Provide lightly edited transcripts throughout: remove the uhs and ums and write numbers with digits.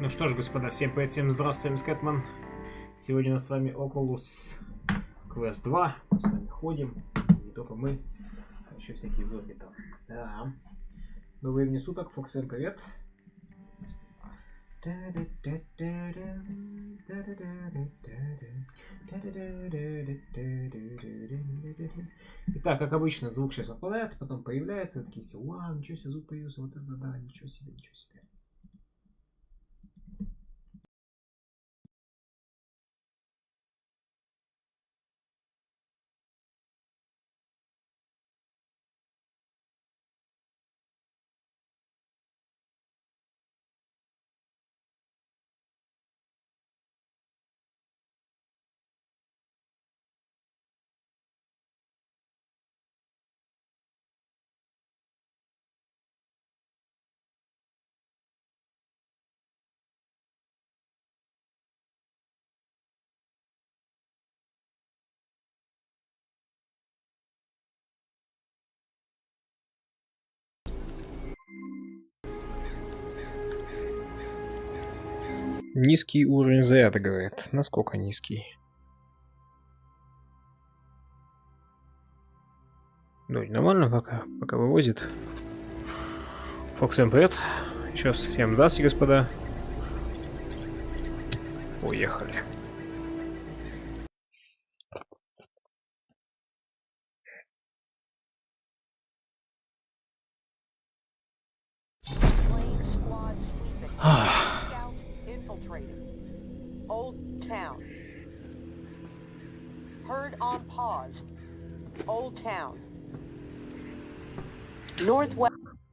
Ну что ж, господа, всем привет, всем здравствуйте, Скэтман. Сегодня у нас с вами Oculus Quest 2. Мы с вами ходим, не только мы, а еще всякие зомби там. Да. Доброе время суток, Фокс, всем привет. Итак, как обычно, звук сейчас попадает, потом появляется, такие все, вау, ничего себе, звук появился, вот это да, ничего себе, ничего себе. Низкий уровень заряда, говорит. Насколько низкий? Ну, нормально пока вывозит. Фокс, всем привет. Еще всем здравствуйте, господа. Уехали.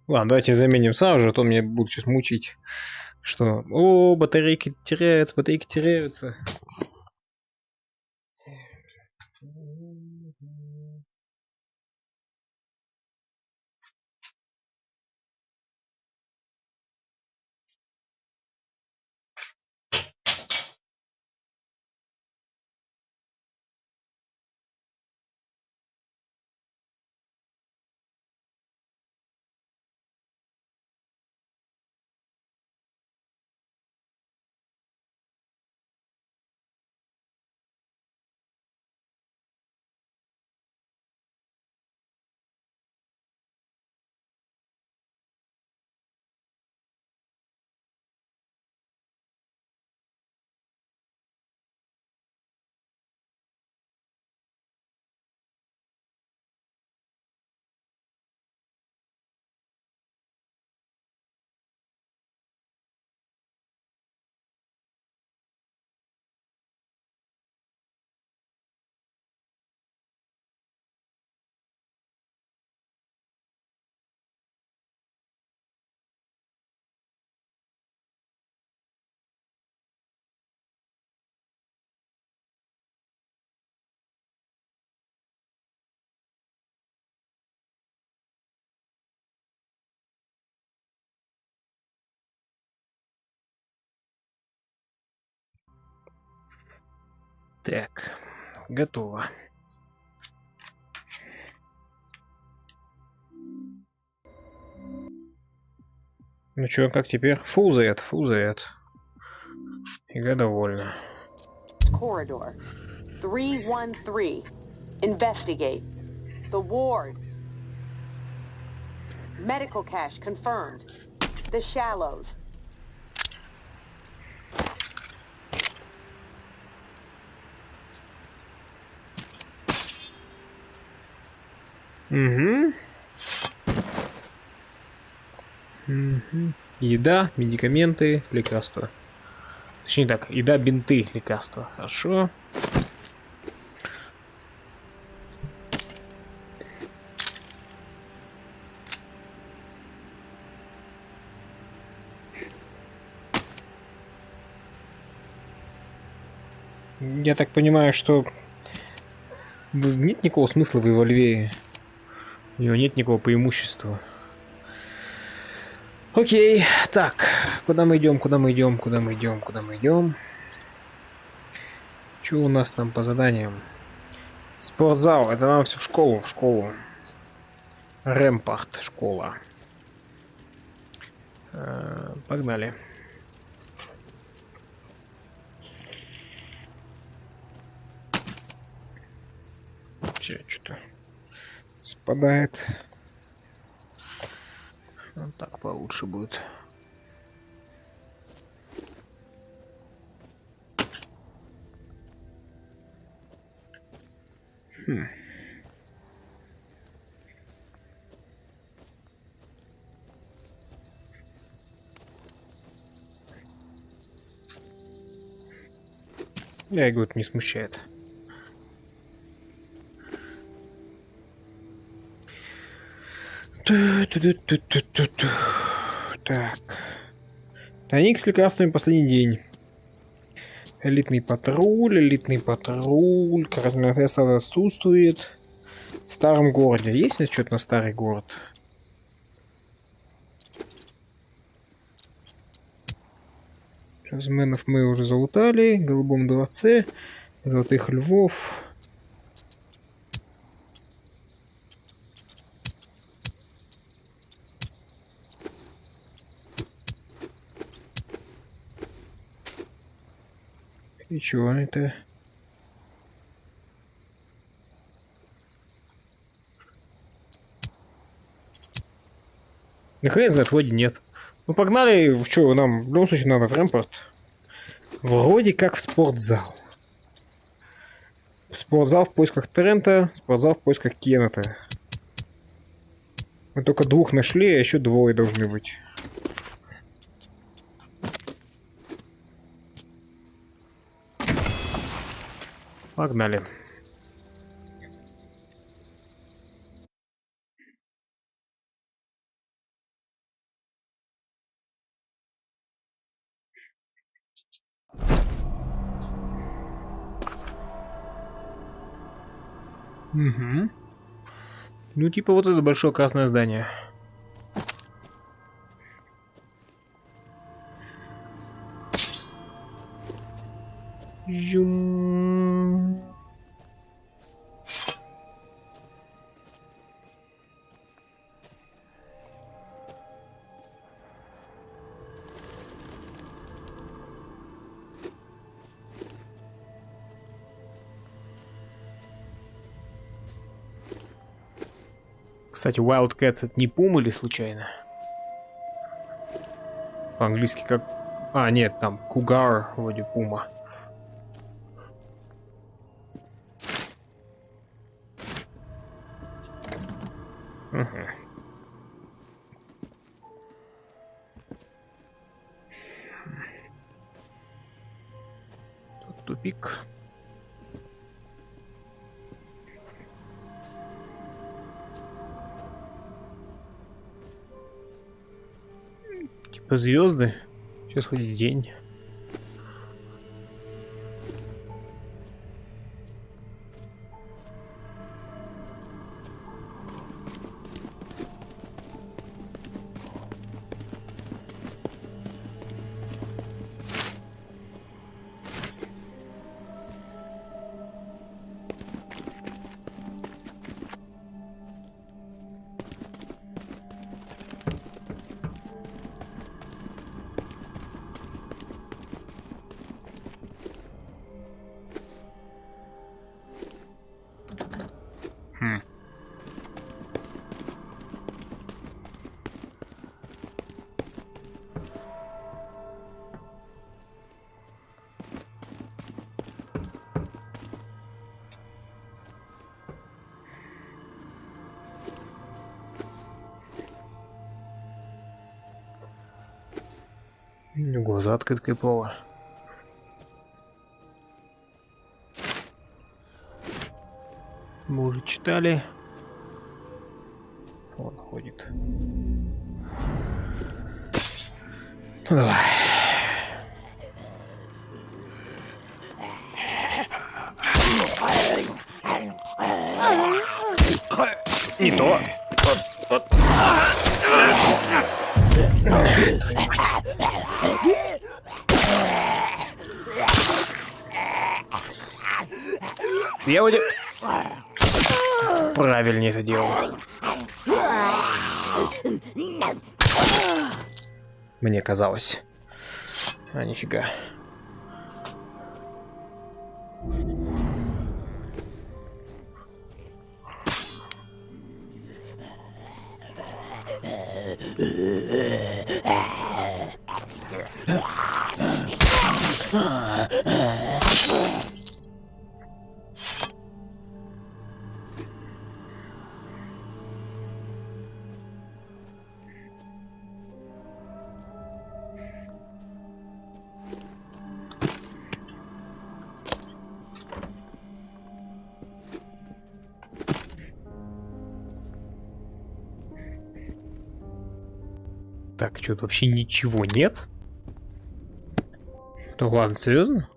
Ладно, давайте заменим сразу же, а то меня будут сейчас мучить, что о, батарейки теряются. Так, готово. Ну чё, как теперь? Full заряд. Игра довольна. Corridor 313. Investigate. The ward. Medical cache confirmed. The shallows. Угу. Еда, медикаменты, лекарства. Точнее так, еда, бинты, лекарства. Хорошо. Я так понимаю, что нет никакого смысла в револьвере. У него нет никакого преимущества. Окей, так, куда мы идем? Что у нас там по заданиям? Спортзал, это нам все в школу. Рэмпарт, школа. Погнали. что-то спадает. Вот так получше будет. Я говорю, это не смущает. Так. Тайник с лекарствами последний день. Элитный патруль. Карательный отряд отсутствует. В старом городе. Есть ли что-то на старый город? Жазменов мы уже залутали. В голубом дворце. Золотых львов. И чего это? Хрен знает, вроде нет. Ну погнали, в чё, нам в любом случае надо в Рэмпорт. Вроде как в спортзал. Спортзал в поисках Трента, спортзал в поисках Кеннета. Мы только 2 нашли, а еще 2 должны быть. Погнали. Угу. Ну, типа вот это большое красное здание. Жум. Кстати, Wildcats это не пума или случайно? По-английски как... А, нет, там Cougar вроде пума. Угу. Тут тупик. Типа звезды. Сейчас хоть день. Глаза открыты пола. Мы уже читали. Он ходит. Ну давай. Не то. Вот. Я вроде правильнее это делал. Мне казалось. А, нифига. Так, что-то вообще ничего нет? Да ладно, серьезно?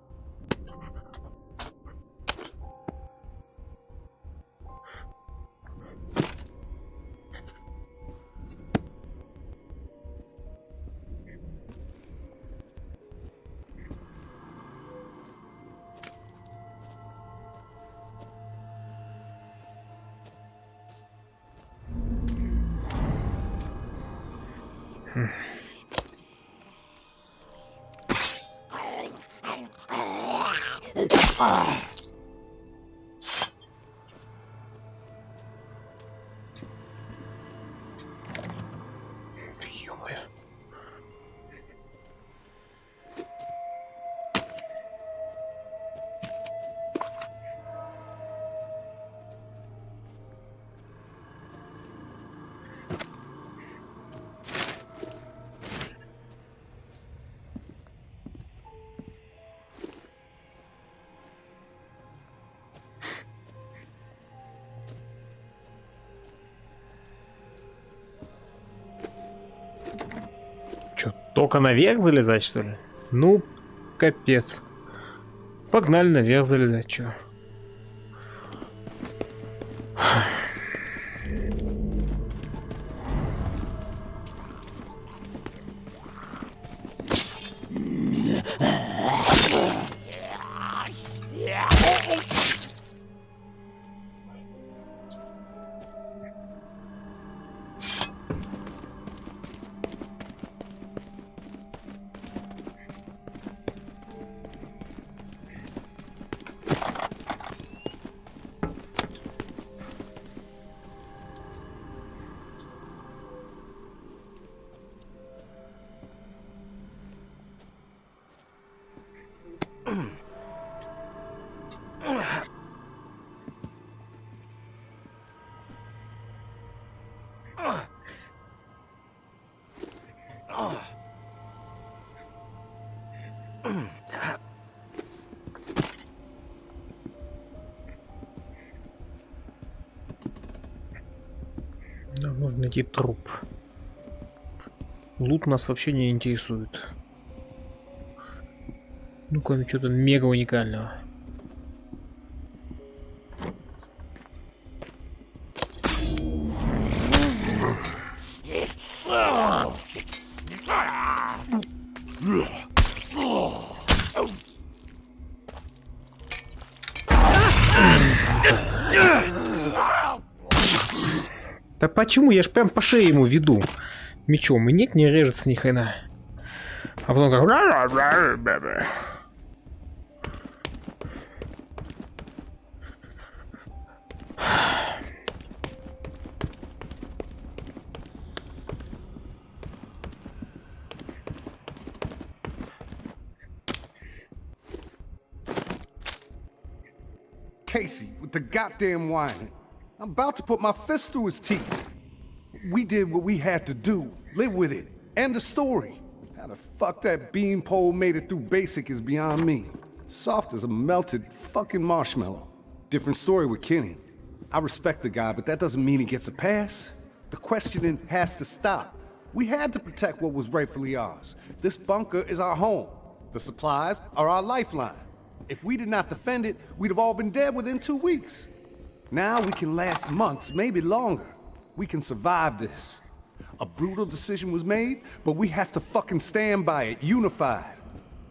Ё-моё. Чё, только наверх залезать, что ли? Ну, капец. Погнали наверх залезать, чё? Нам нужно найти труп. Лут нас вообще не интересует. Ну, кроме чего-то мега уникального. Да почему? Я ж прям по шее ему веду мечом. И нет, не режется ни хрена. А потом как... Casey with the goddamn whining. I'm about to put my fist through his teeth. We did what we had to do. Live with it. End of story. How the fuck that beanpole made it through basic is beyond me. Soft as a melted fucking marshmallow. Different story with Kenny. I respect the guy, but that doesn't mean he gets a pass. The questioning has to stop. We had to protect what was rightfully ours. This bunker is our home. The supplies are our lifeline. If we did not defend it, we'd have all been dead within 2 weeks. Now we can last months, maybe longer. We can survive this. A brutal decision was made, but we have to fucking stand by it, unified.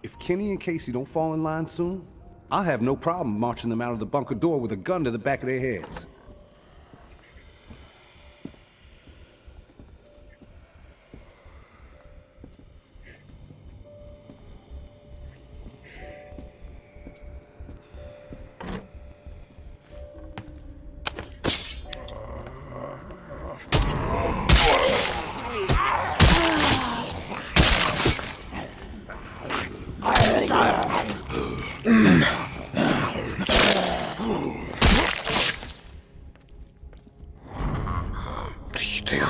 If Kenny and Casey don't fall in line soon, I'll have no problem marching them out of the bunker door with a gun to the back of their heads. ты.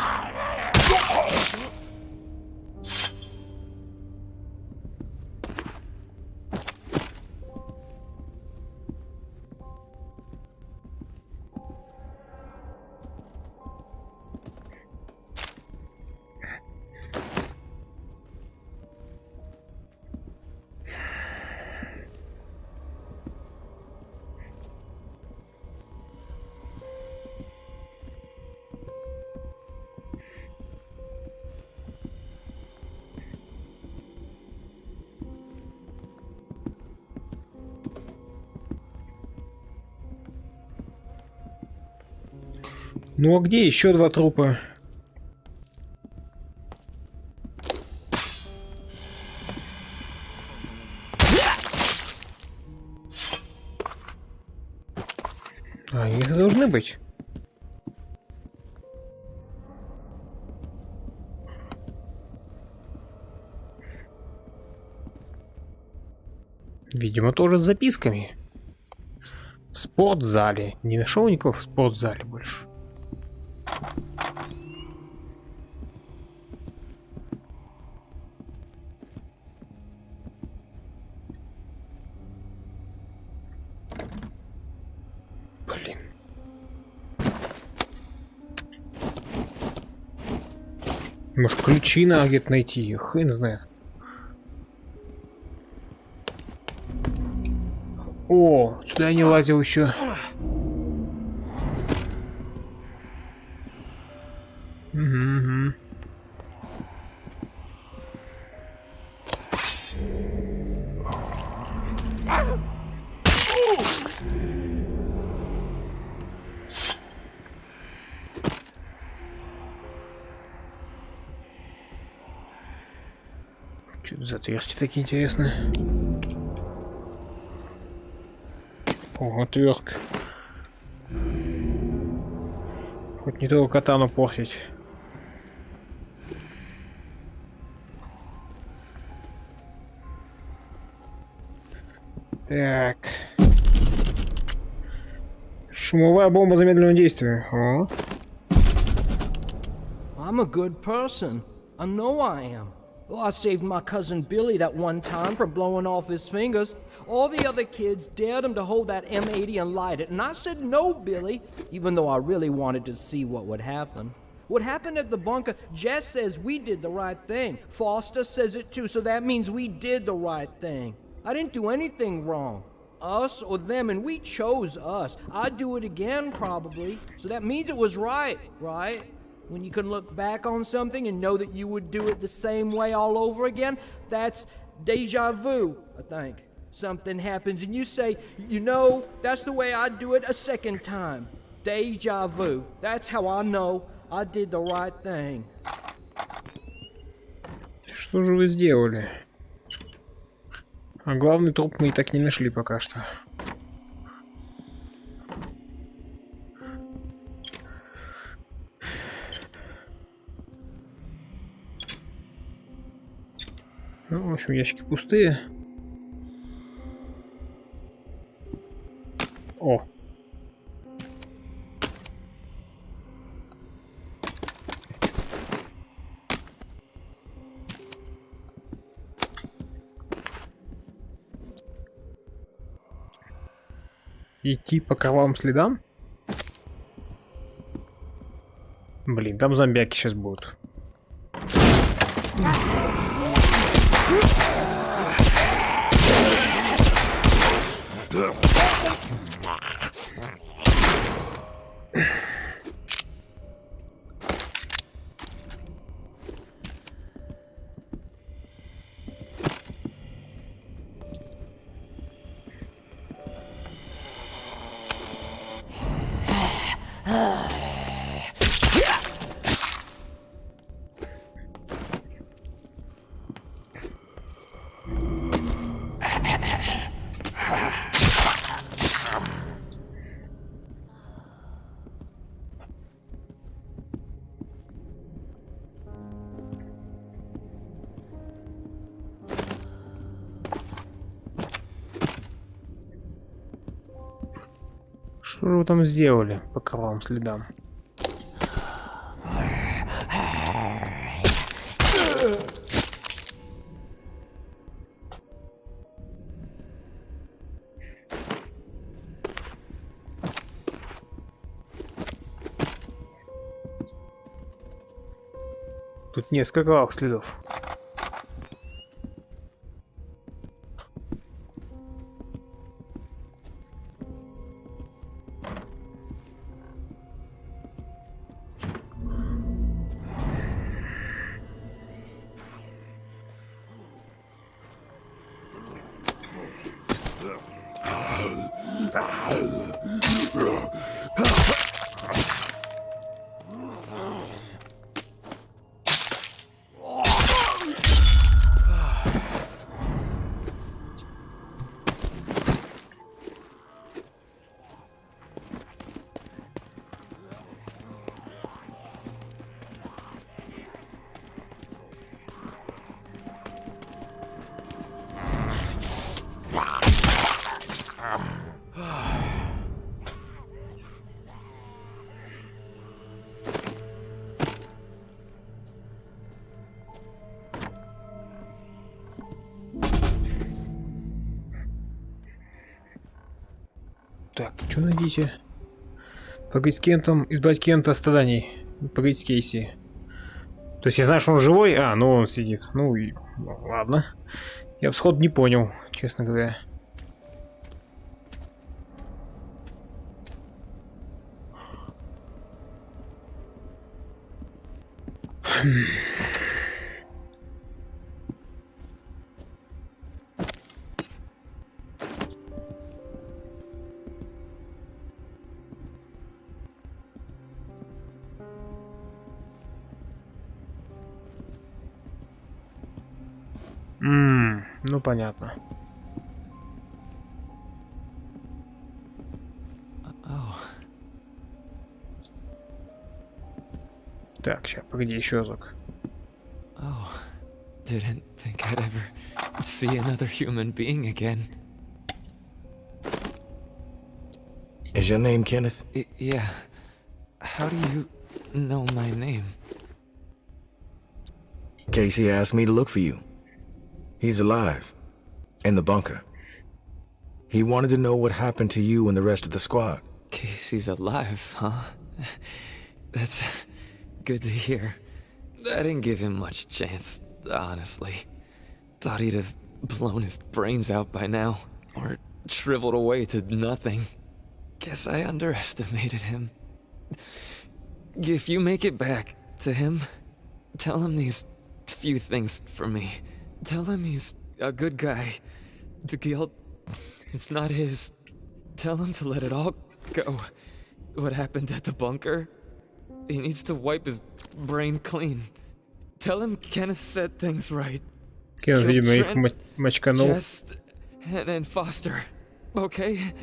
Ну а где еще 2 трупа? А, их должны быть. Видимо, тоже с записками. В спортзале. Не нашел никого в спортзале больше. Блин. Может, ключи надо где-то найти? Хрен знает. О, сюда я не лазил еще. Угу. Что это за отверстия такие интересные? О, отвертка. Хоть не только катану портить. Так. Шумовая бомба замедленного действия. О. I'm a good person. I know I am. Well, I saved my cousin Billy that one time from blowing off his fingers. All the other kids dared him to hold that M80 and light it, and I said no, Billy, even though I really wanted to see what would happen. What happened at the bunker, Jess says we did the right thing. Foster says it too, so that means we did the right thing. I didn't do anything wrong. Us or them, and we chose us. I'd do it again, probably. So that means it was right, right? When you can look back on something and know that you would do it the same way all over again, that's deja vu, I think. Something happens and you say, you know, that's the way I'd do it a second time. Deja vu. That's how I know I did the right thing. Что же вы сделали? А главный труп мы и так не нашли пока что. Ну, в общем, ящики пустые. О! Идти по кровавым следам? Блин, там зомбяки сейчас будут. Что же вы там сделали по кровавым следам? Тут несколько кровавых следов. Так, что найдите? Поговорить с Кентом, избавить Кента от страданий. Поговорить с Кейси. То есть я знаю, что он живой? А, ну он сидит. Ну и ладно. Я всход не понял, честно говоря. Ну понятно. Так, сейчас, погоди, еще разок. Oh, didn't think I'd ever see another human being again. Is your name Kenneth? Yeah. How do you know my name? Casey asked me to look for you. He's alive. In the bunker. He wanted to know what happened to you and the rest of the squad. Casey's alive, huh? That's good to hear. I didn't give him much chance, honestly. Thought he'd have blown his brains out by now, or shriveled away to nothing. Guess I underestimated him. If you make it back to him, tell him these few things for me. Tell him he's a good guy. The guilt, it's not his. Tell him to let it all go. What happened at the bunker? He needs to wipe his brain clean. Tell him Kenneth said things right. Кеннет, видимо, их мочканул. Just and Foster, okay?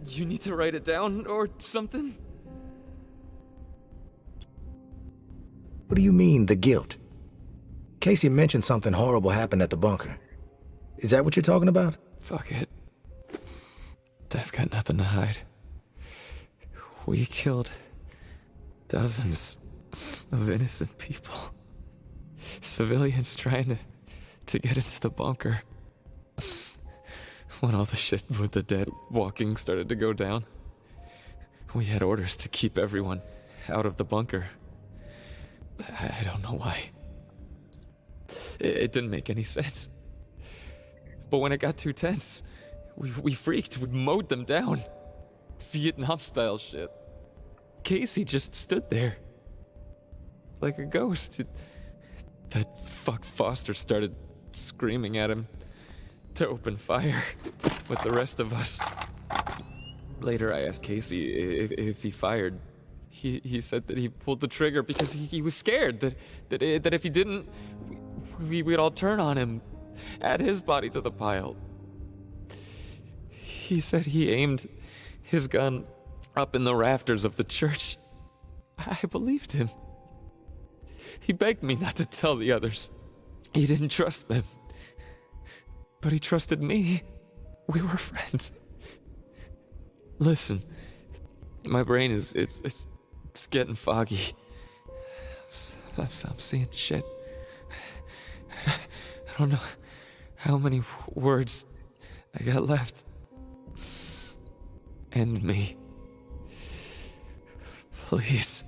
You need to write it down or something? What do you mean, the guilt? Casey mentioned something horrible happened at the bunker. Is that what you're talking about? Fuck it. I've got nothing to hide. We killed dozens of innocent people. Civilians trying to get into the bunker. When all the shit with the dead walking started to go down, we had orders to keep everyone out of the bunker. I don't know why. It didn't make any sense. But when it got too tense, we freaked. We mowed them down. Vietnam-style shit. Casey just stood there. Like a ghost. That fuck Foster started screaming at him to open fire with the rest of us. Later I asked Casey if he fired. He said that he pulled the trigger because he was scared that if he didn't, we'd all turn on him, add his body to the pile. He said he aimed his gun up in the rafters of the church. I believed him. He begged me not to tell the others. He didn't trust them. But he trusted me. We were friends. Listen, my brain is it's getting foggy. I'm seeing shit. I don't know how many words I got left. End me. Please.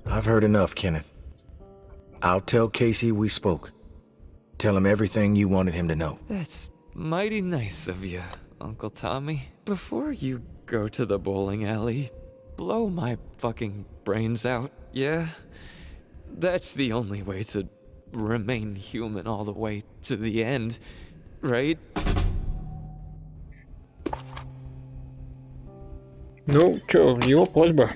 I've heard enough, Kenneth. I'll tell Casey we spoke. Tell him everything you wanted him to know. That's mighty nice of you, Uncle Tommy. Before you go to the bowling alley, blow my fucking brains out, yeah? That's the only way to remain human all the way to the end, right? Ну, чё, его просьба.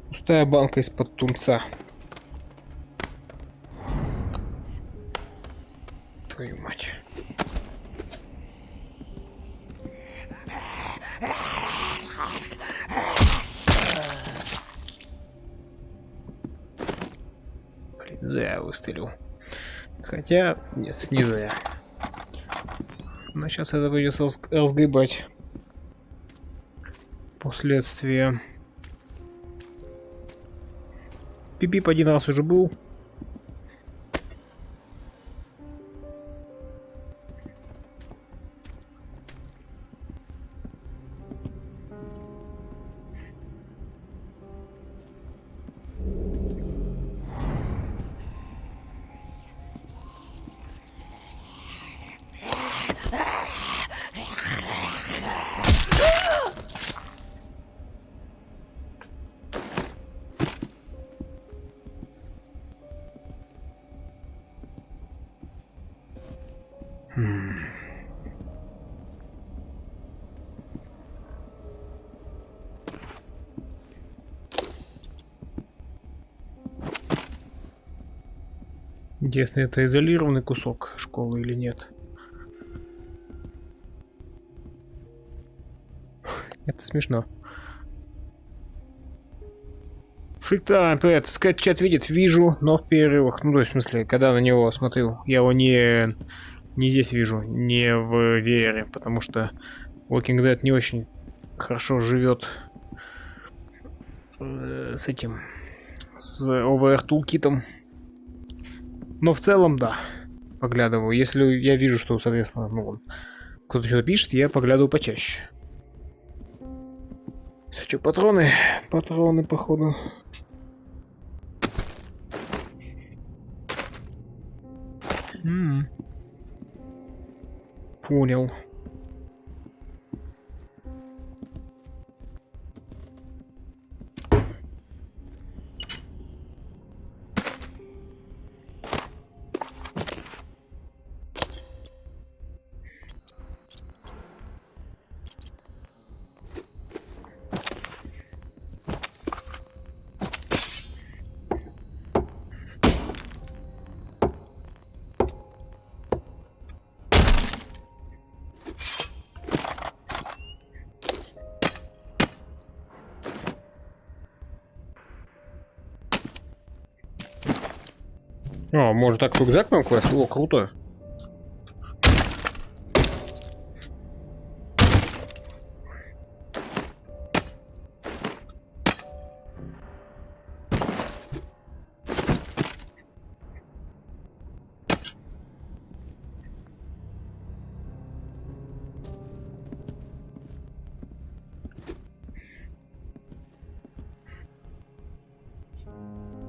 Пустая банка из-под тунца. Твою мать. Блин, зря выстрелил. Хотя, нет, не зря. Но сейчас это придется разгребать. Последствия. Пип-пип один раз уже был. Интересно, это изолированный кусок школы или нет? Это смешно. Фрикта, привет. Сказать, чат видит? Вижу, но в перерывах. Ну, то есть, в смысле, когда на него смотрю. Я его не здесь вижу, не в VR, потому что Walking Dead не очень хорошо живет с этим, с OVR Toolkit'ом. Но в целом, да, поглядываю. Если я вижу, что, соответственно, ну, кто-то что-то пишет, я поглядываю почаще. Что, патроны? Патроны, походу. Понял. А, может так рюкзак нам класть? О, круто.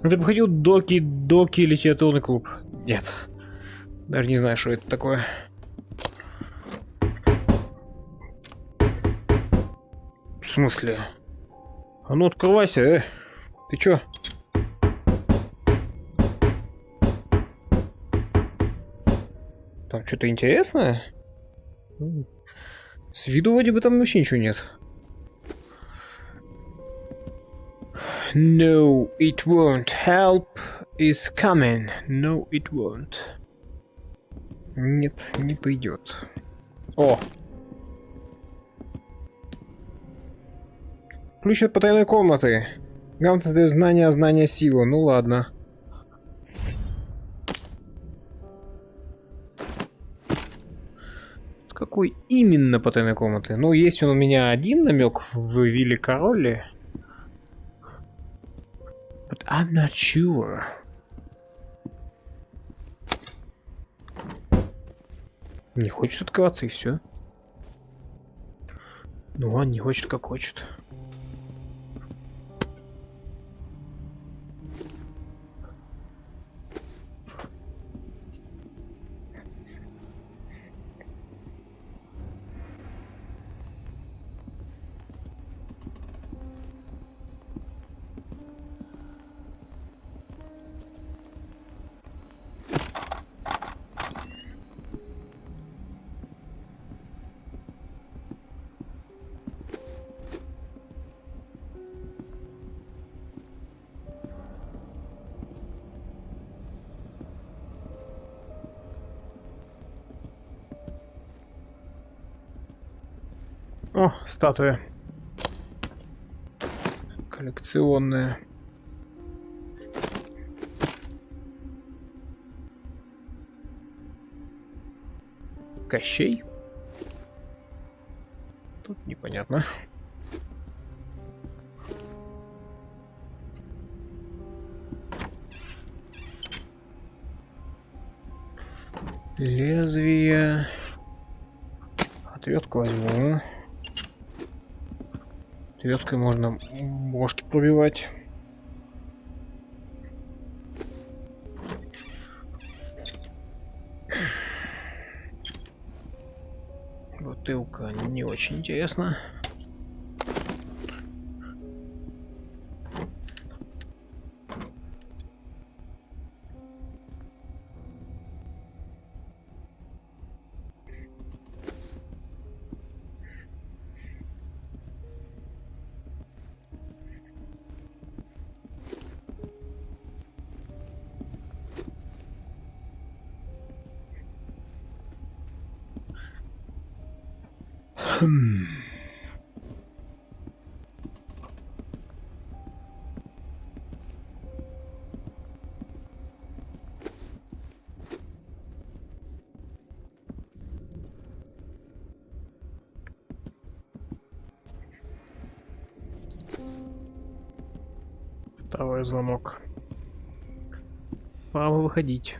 Ты походил Доки литературный клуб? Нет. Даже не знаю, что это такое. В смысле? А ну открывайся, Ты чё? Там что-то интересное? С виду вроде бы там вообще ничего нет. No, it won't. Help is coming. No, it won't. Нет, не пойдет. О! Ключ от потайной комнаты. Грамотно сдает знания, знания сила. Ну ладно. С какой именно потайной комнаты? Ну, есть он у меня один намек в Вилле Короле. I'm not sure. Не хочет открываться и все. Ну он не хочет, как хочет. О, статуя. Коллекционная. Кощей? Тут непонятно. Лезвие. Отвертку возьму. Отверткой можно бошки пробивать. Бутылка не очень интересно. Второй звонок. Пора выходить.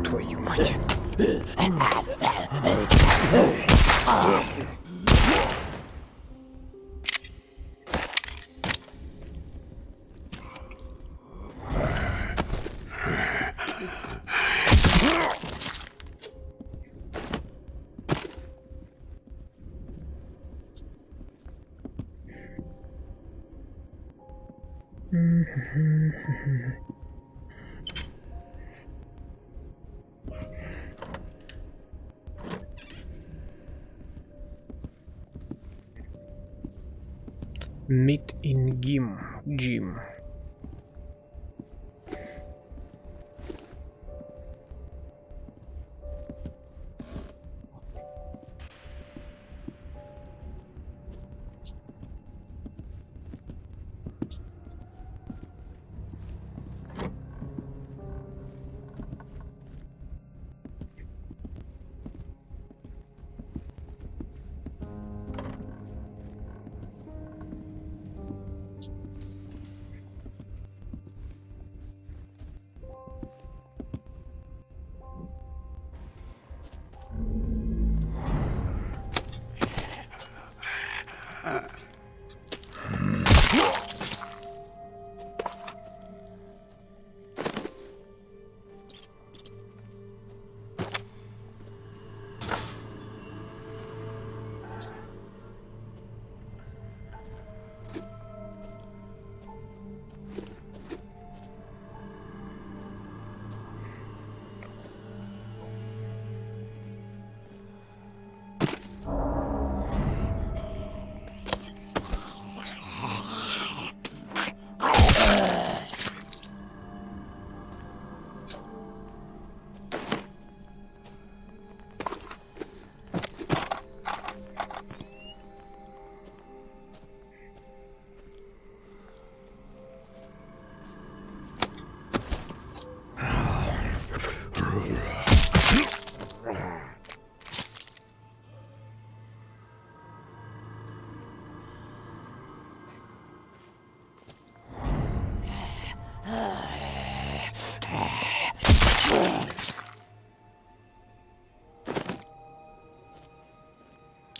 Твою мать. Meet in gym.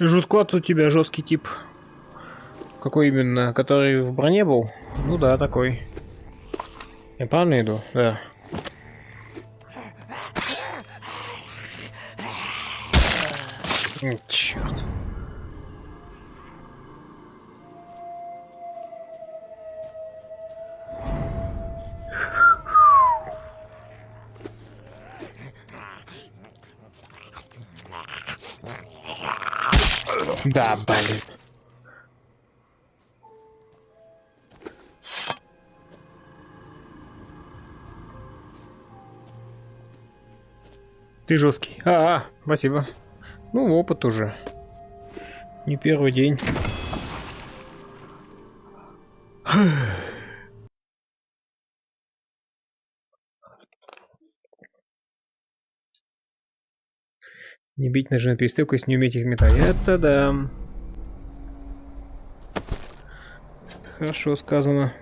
Жуткот у тебя жесткий тип. Какой именно? Который в броне был? Ну да, такой. Я правильно иду? Да. Черт. Да, блин. Ты жесткий. Спасибо. Ну, опыт уже. Не первый день. Не бить ножи на перестрелку, если не уметь их метать. Это да. Это хорошо сказано.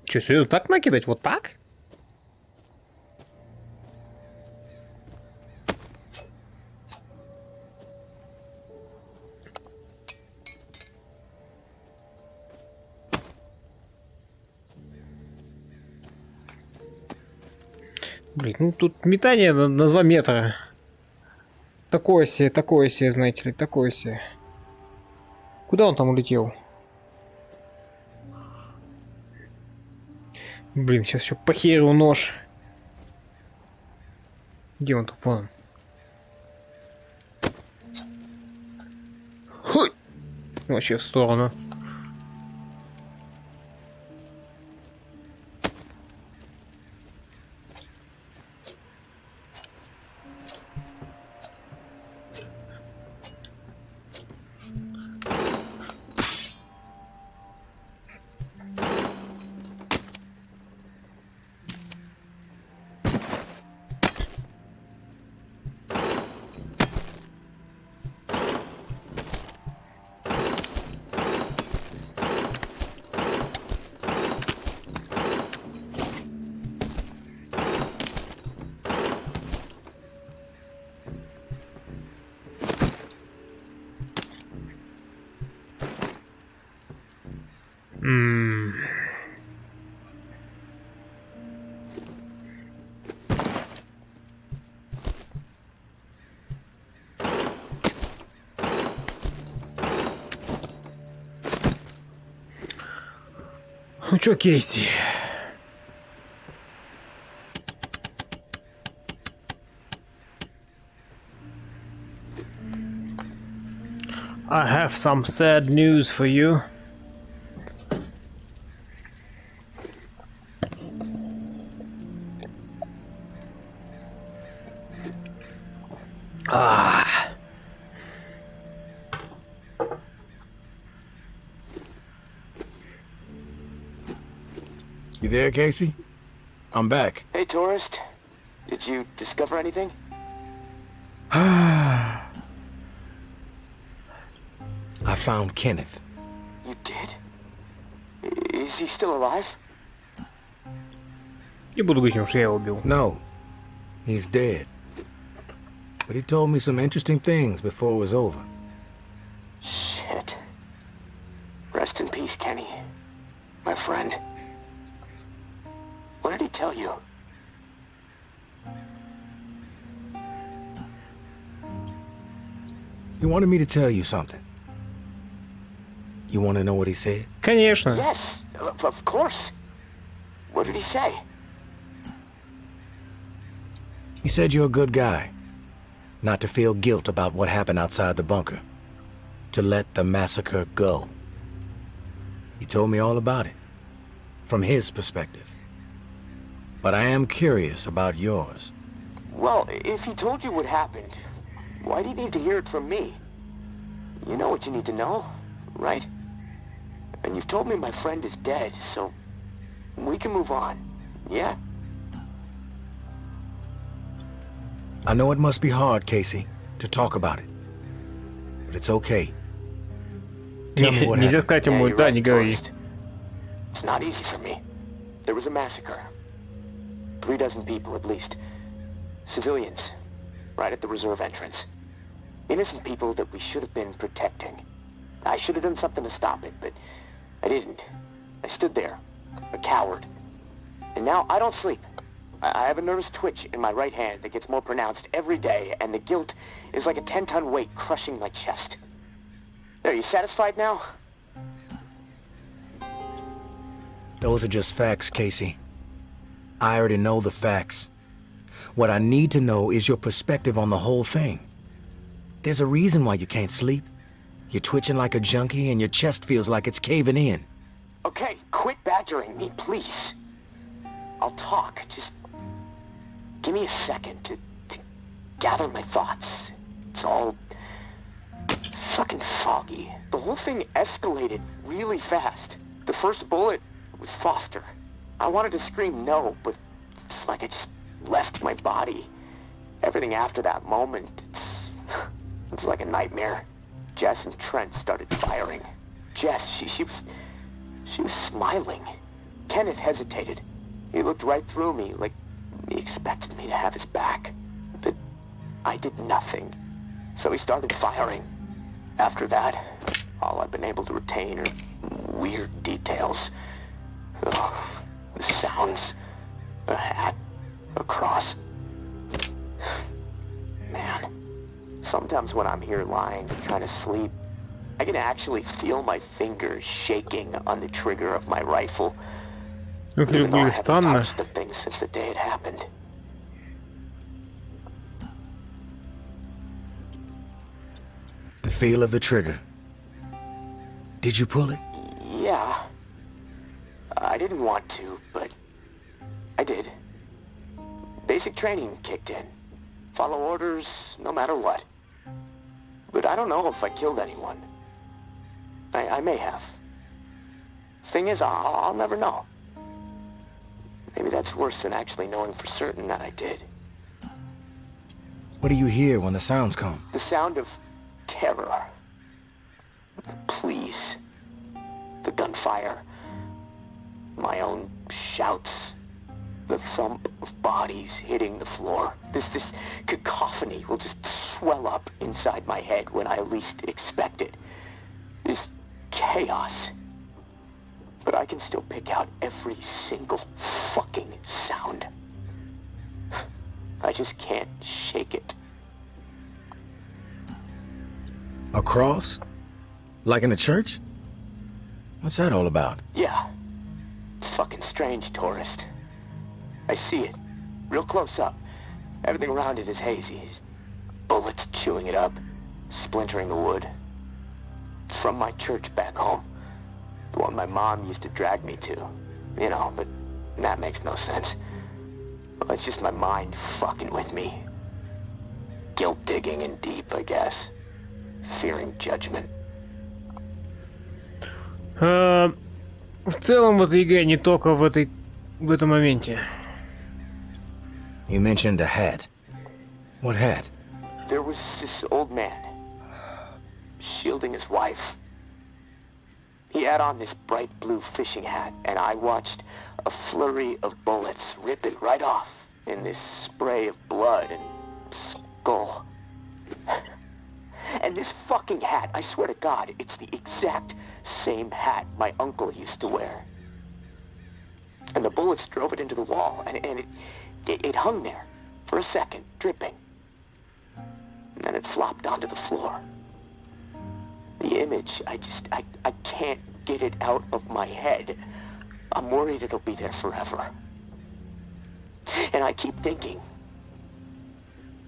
Че, серьезно, так накидать? Вот так? Блин, ну тут метание на 2 метра. Такое себе, знаете ли, такое себе. Куда он там улетел? Блин, сейчас еще похерил нож. Где он тут? Вон он. Хой! Вообще в сторону. Ну чё, Кейси? I have some sad news for you. You there, Casey? I'm back. Hey, tourist. Did you discover anything? I found Kenneth. You did? Is he still alive? Не буду говорить, что я его убил. No, he's dead. But he told me some interesting things before it was over. Shit. Rest in peace, Kenny. My friend. What did he tell you? He wanted me to tell you something. You want to know what he said? Конечно. Yes, of course. What did he say? He said you're a good guy. Not to feel guilt about what happened outside the bunker. To let the massacre go. He told me all about it. From his perspective. But I am curious about yours. Well, if he told you what happened, why do you need to hear it from me? You know what you need to know, right? And you've told me my friend is dead, so we can move on, yeah? I know it must be hard, Casey, to talk about it. But it's okay. Tell me what Нельзя happened. сказать Yeah, ему, you're да, right, не говори. tourist. It's not easy for me. There was a massacre. 3 dozen people at least. Civilians. Right at the reserve entrance. Innocent people that we should have been protecting. I should have done something to stop it, but I didn't. I stood there, a coward. And now I don't sleep. I have a nervous twitch in my right hand that gets more pronounced every day, and the guilt is like a 10-ton weight crushing my chest. Are you satisfied now? Those are just facts, Casey. I already know the facts. What I need to know is your perspective on the whole thing. There's a reason why you can't sleep. You're twitching like a junkie and your chest feels like it's caving in. Okay, quit badgering me, please. I'll talk. Just give me a second to gather my thoughts. It's all fucking foggy. The whole thing escalated really fast. The first bullet was Foster. I wanted to scream no, but it's like I just left my body. Everything after that moment, it's like a nightmare. Jess and Trent started firing. Jess, she was smiling. Kenneth hesitated. He looked right through me, like he expected me to have his back. But I did nothing. So he started firing. After that, all I've been able to retain are weird details. Oh, the sounds, a hat, a cross. Man, sometimes when I'm here lying trying to sleep, I can actually feel my fingers shaking on the trigger of my rifle. Even though I haven't touched the thing since the day it happened. The feel of the trigger. Did you pull it? Yeah. I didn't want to, but I did. Basic training kicked in. Follow orders, no matter what. But I don't know if I killed anyone. I may have. Thing is, I'll never know. Maybe that's worse than actually knowing for certain that I did. What do you hear when the sounds come? The sound of terror. Please. The gunfire. My own shouts. The thump of bodies hitting the floor. This cacophony will just swell up inside my head when I least expect it. This chaos. But I can still pick out every single fucking sound. I just can't shake it. A cross? Like in a church? What's that all about? Yeah. It's fucking strange, tourist. I see it. Real close up. Everything around it is hazy. Bullets chewing it up. Splintering the wood. It's from my church back home. The one my mom used to drag me to. You know, but that makes no sense. Well, it's just my mind fucking with me. Guilt digging in deep, I guess. Fearing judgment. В целом в этой игре не только в этом моменте. You mentioned a hat. What hat? There was this old man. Shielding his wife. He had on this bright blue fishing hat, and I watched a flurry of bullets rip it right off in this spray of blood and skull. And this fucking hat, I swear to God, it's the exact same hat my uncle used to wear. And the bullets drove it into the wall, and it hung there for a second, dripping. And then it flopped onto the floor. The image, I can't get it out of my head. I'm worried it'll be there forever. And I keep thinking,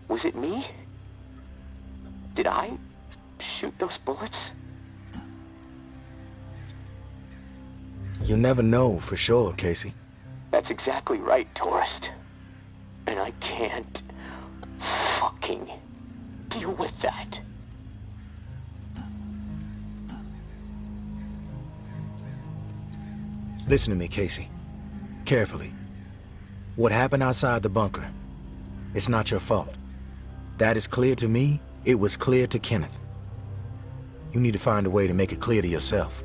was it me? Did I shoot those bullets? You never know for sure, Casey. That's exactly right, tourist. And I can't fucking deal with that. Listen to me, Casey. Carefully. What happened outside the bunker? It's not your fault. That is clear to me. It was clear to Kenneth. You need to find a way to make it clear to yourself.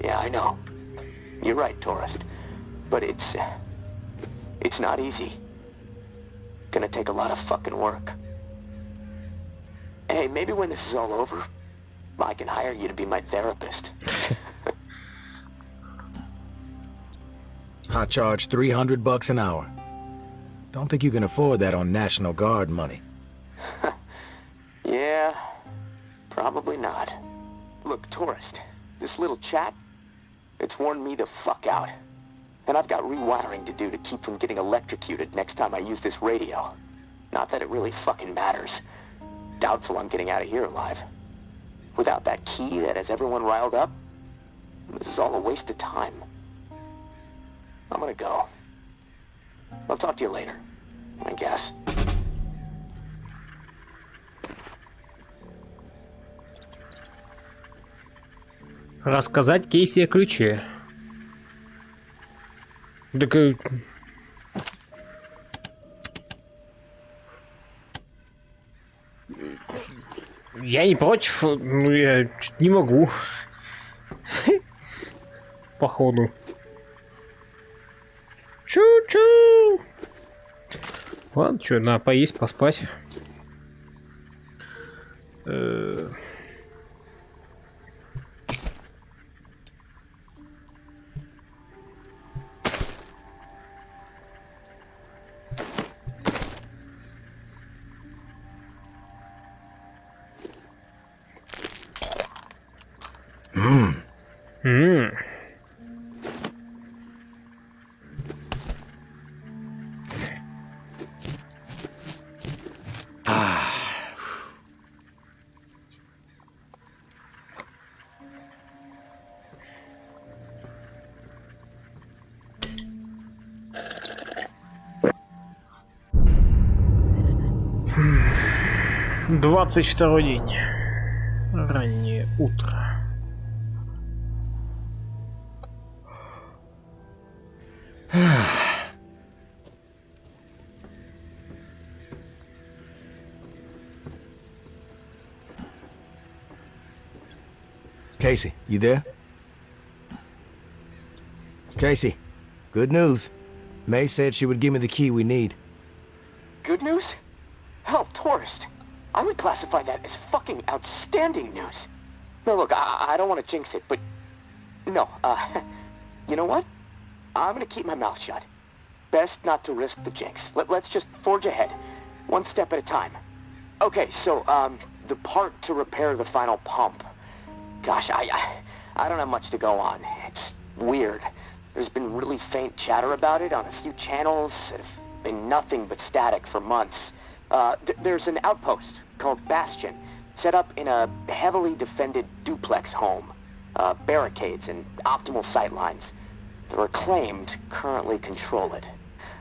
Yeah, I know. You're right, tourist. But it's not easy. Gonna take a lot of fucking work. Hey, maybe when this is all over, I can hire you to be my therapist. I charge $300 an hour. Don't think you can afford that on National Guard money. Yeah, probably not. Look, tourist, this little chat, it's worn me the fuck out. And I've got rewiring to do to keep from getting electrocuted next time I use this radio. Not that it really fucking matters. Doubtful I'm getting out of here alive. Without that key that has everyone riled up, this is all a waste of time. I'm gonna go. I'll talk to you later, I guess. Рассказать Кейси о ключе. Так... Я не против, но я чуть не могу. Походу. Чу-чу. Ладно, что, надо поесть, поспать. Двадцать второй день. Раннее утро. Casey, you there? Casey, good news. May said she would give me the key we need. Good news? Hell, tourist. I would classify that as fucking outstanding news. No, look, I don't want to jinx it, but... No, you know what? I'm gonna keep my mouth shut. Best not to risk the jinx. Let's just forge ahead. One step at a time. Okay, so, the part to repair the final pump. Gosh, I don't have much to go on. It's weird. There's been really faint chatter about it on a few channels that have been nothing but static for months. There's an outpost called Bastion, set up in a heavily defended duplex home. Barricades and optimal sightlines. The Reclaimed currently control it.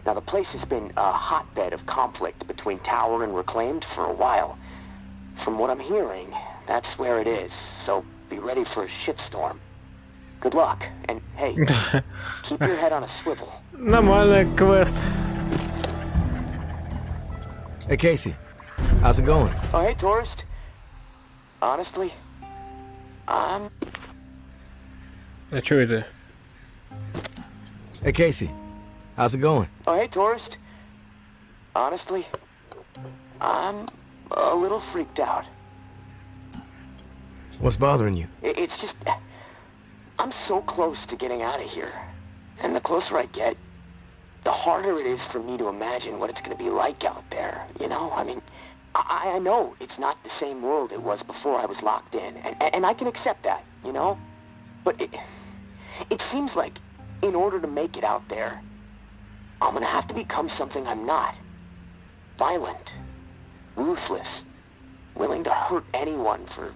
Now, the place has been a hotbed of conflict between Tower and Reclaimed for a while. From what I'm hearing, that's where it is, so be ready for a shitstorm. Good luck, and hey, keep your head on a swivel. Нормальный квест. Hey, Casey, how's it going? Oh, hey, tourist. Honestly, I'm... А чё это? Hey, Casey, how's it going? Oh, hey, tourist. Honestly, I'm a little freaked out. What's bothering you? It's just... I'm so close to getting out of here. And the closer I get, the harder it is for me to imagine what it's going to be like out there, you know? I mean, I know it's not the same world it was before I was locked in, and I can accept that, you know? But it seems like in order to make it out there, I'm going to have to become something I'm not. Violent, ruthless, willing to hurt anyone for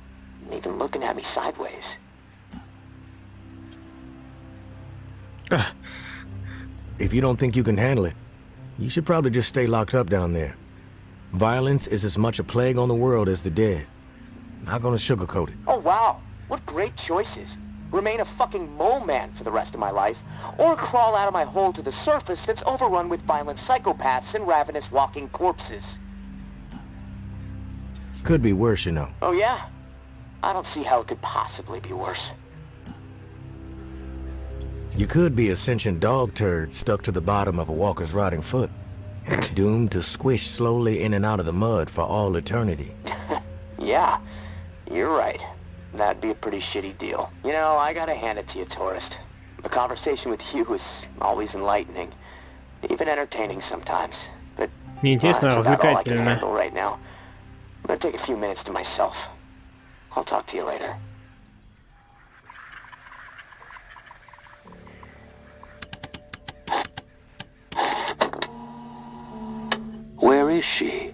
even looking at me sideways. If you don't think you can handle it, you should probably just stay locked up down there. Violence is as much a plague on the world as the dead. Not gonna sugarcoat it. Oh, wow. What great choices. Remain a fucking mole man for the rest of my life, or crawl out of my hole to the surface that's overrun with violent psychopaths and ravenous walking corpses. Could be worse, you know. Oh, yeah? I don't see how it could possibly be worse. You could be a sentient dog turd stuck to the bottom of a walker's rotting foot, doomed to squish slowly in and out of the mud for all eternity. Yeah, you're right. That'd be a pretty shitty deal. You know, I gotta hand it to you, tourist. A conversation with you is always enlightening, even entertaining sometimes. But Неинтересно, that's about all I can развлекательно. handle right now. I'm gonna take a few minutes to myself. I'll talk to you later. Where is she?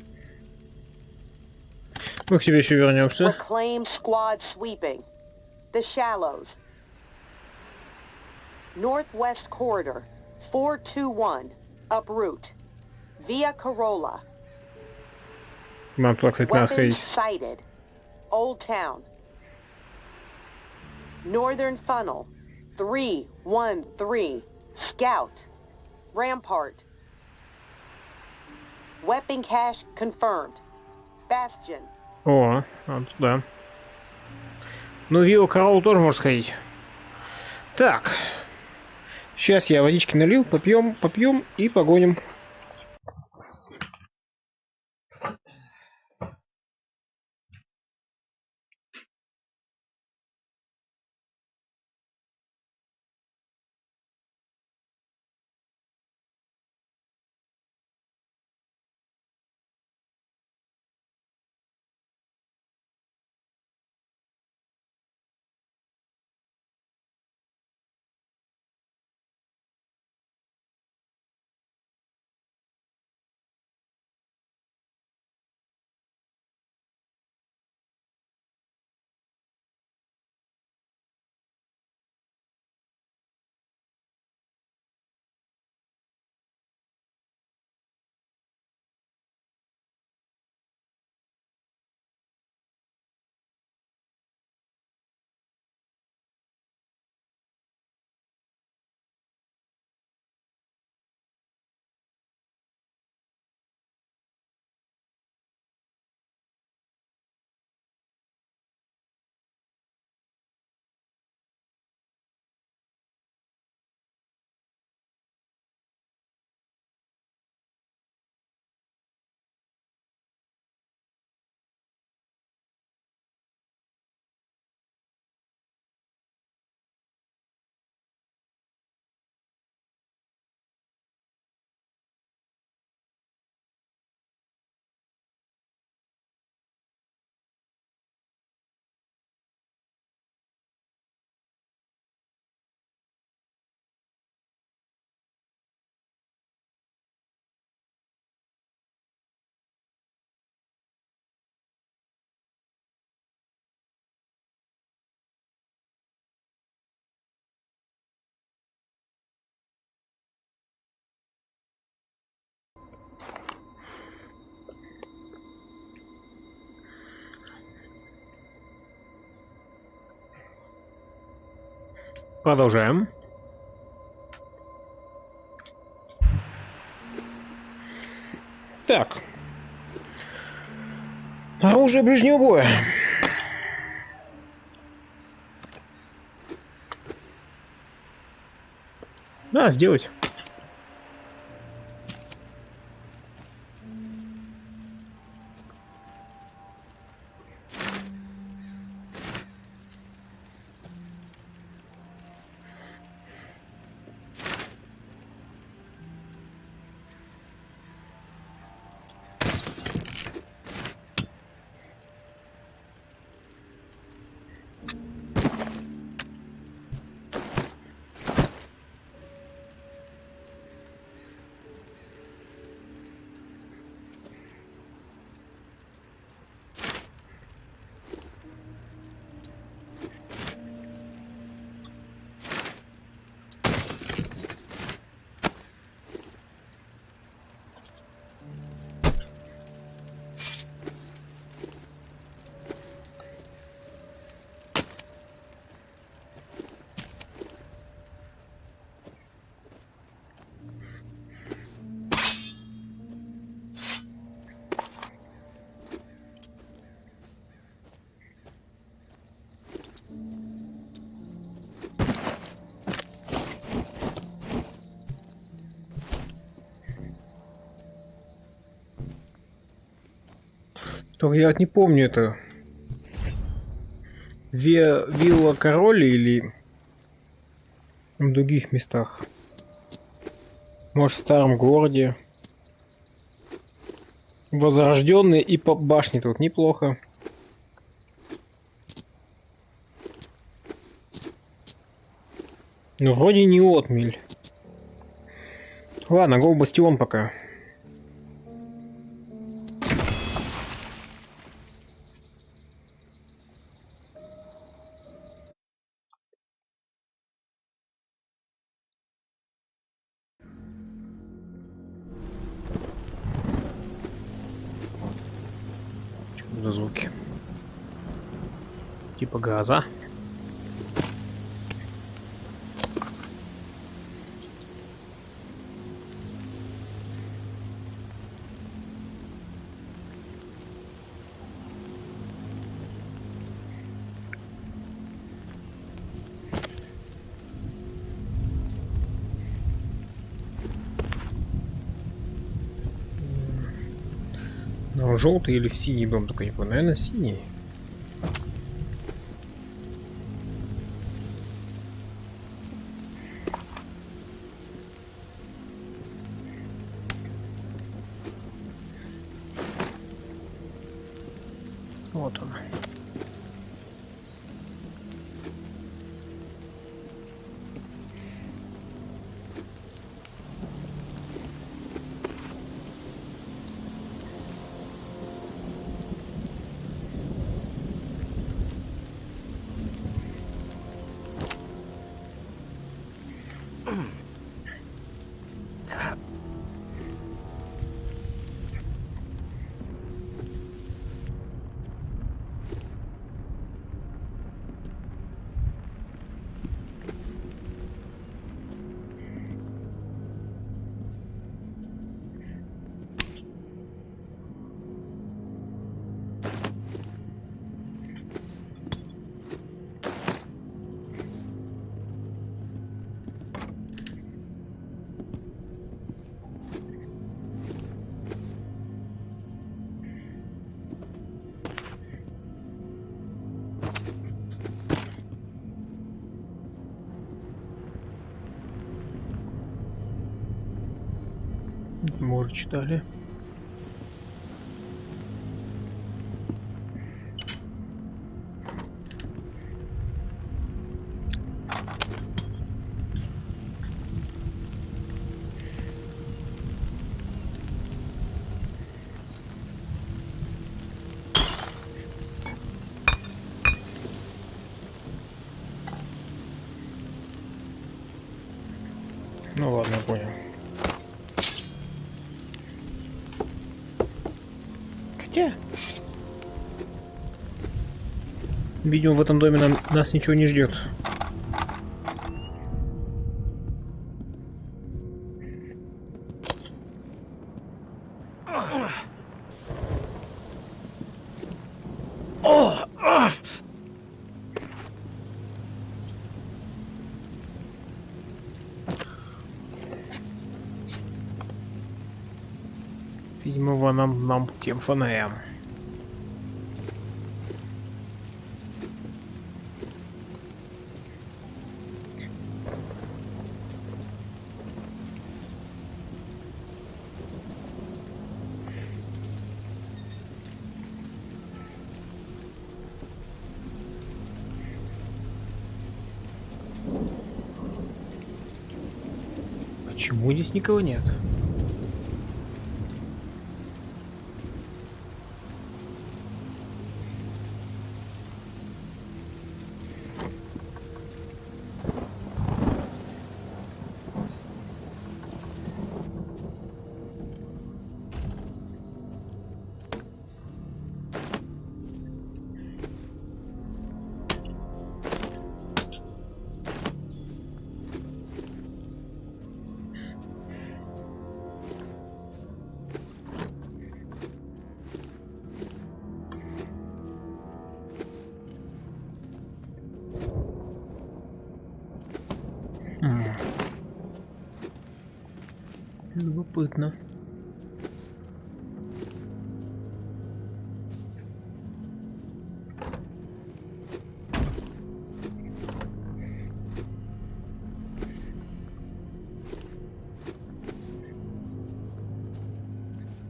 Мы к тебе еще вернемся. Reclaim squad sweeping. The Shallows. Northwest Corridor, 421, uproot. Via Corolla. Нам туда, кстати, надо Weapons сходить. sighted. Old Town. Northern Funnel, 313. Scout. Rampart. Weapon cache confirmed. Bastion. О, туда. Ну, Вио Караул тоже может сходить. Так. Сейчас я водички налил, попьем и погоним. Продолжаем. Так. Оружие ближнего боя. Да, сделать. Только я вот не помню это. Вилла Король или в других местах. Может, в старом городе. Возрожденный и по башне тут неплохо. Ну, вроде не отмель. Ладно, гол бастион пока. Что за звуки? Типа газа. Ну, желтый или в синий дом, только не понял. Наверное, синий. Вот он. Может, читали. Ну ладно, я понял. Хотя... Видимо, в этом доме нас ничего не ждет. Видимо, нам тем фонарям. Почему здесь никого нет? Любопытно.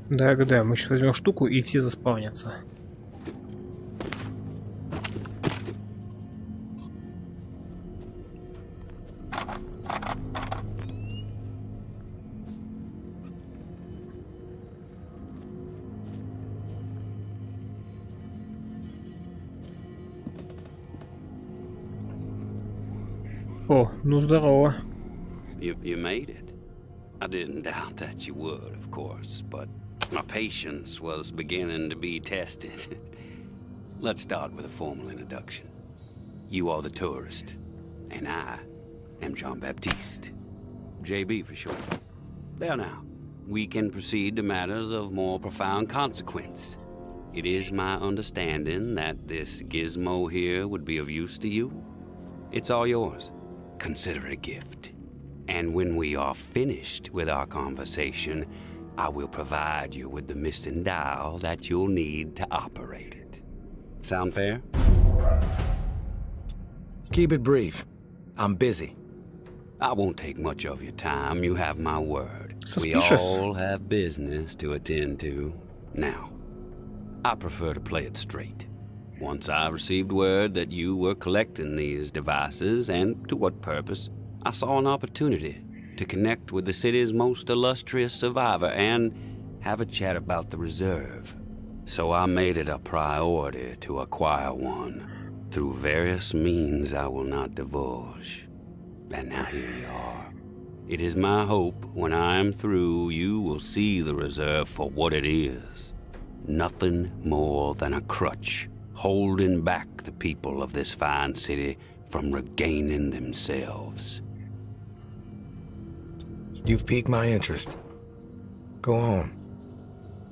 Да, мы сейчас возьмем штуку и все заспавнятся. О, ну здорово. You made it. I didn't doubt that you would, of course, but my patience was beginning to be tested. Let's start with a formal introduction. You are the tourist, and I am Jean-Baptiste. JB for short. There now, we can proceed to matters of more profound consequence. It is my understanding that this gizmo here would be of use to you. It's all yours. Consider it a gift. And when we are finished with our conversation, I will provide you with the missing dial that you'll need to operate it. Sound fair? Keep it brief. I'm busy. I won't take much of your time, you have my word. Suspicious. We all have business to attend to. Now, I prefer to play it straight. Once I received word that you were collecting these devices, and to what purpose, I saw an opportunity to connect with the city's most illustrious survivor and have a chat about the reserve. So I made it a priority to acquire one, through various means I will not divulge. And now here you are. It is my hope when I am through, you will see the reserve for what it is. Nothing more than a crutch, holding back the people of this fine city from regaining themselves. You've piqued my interest. Go on.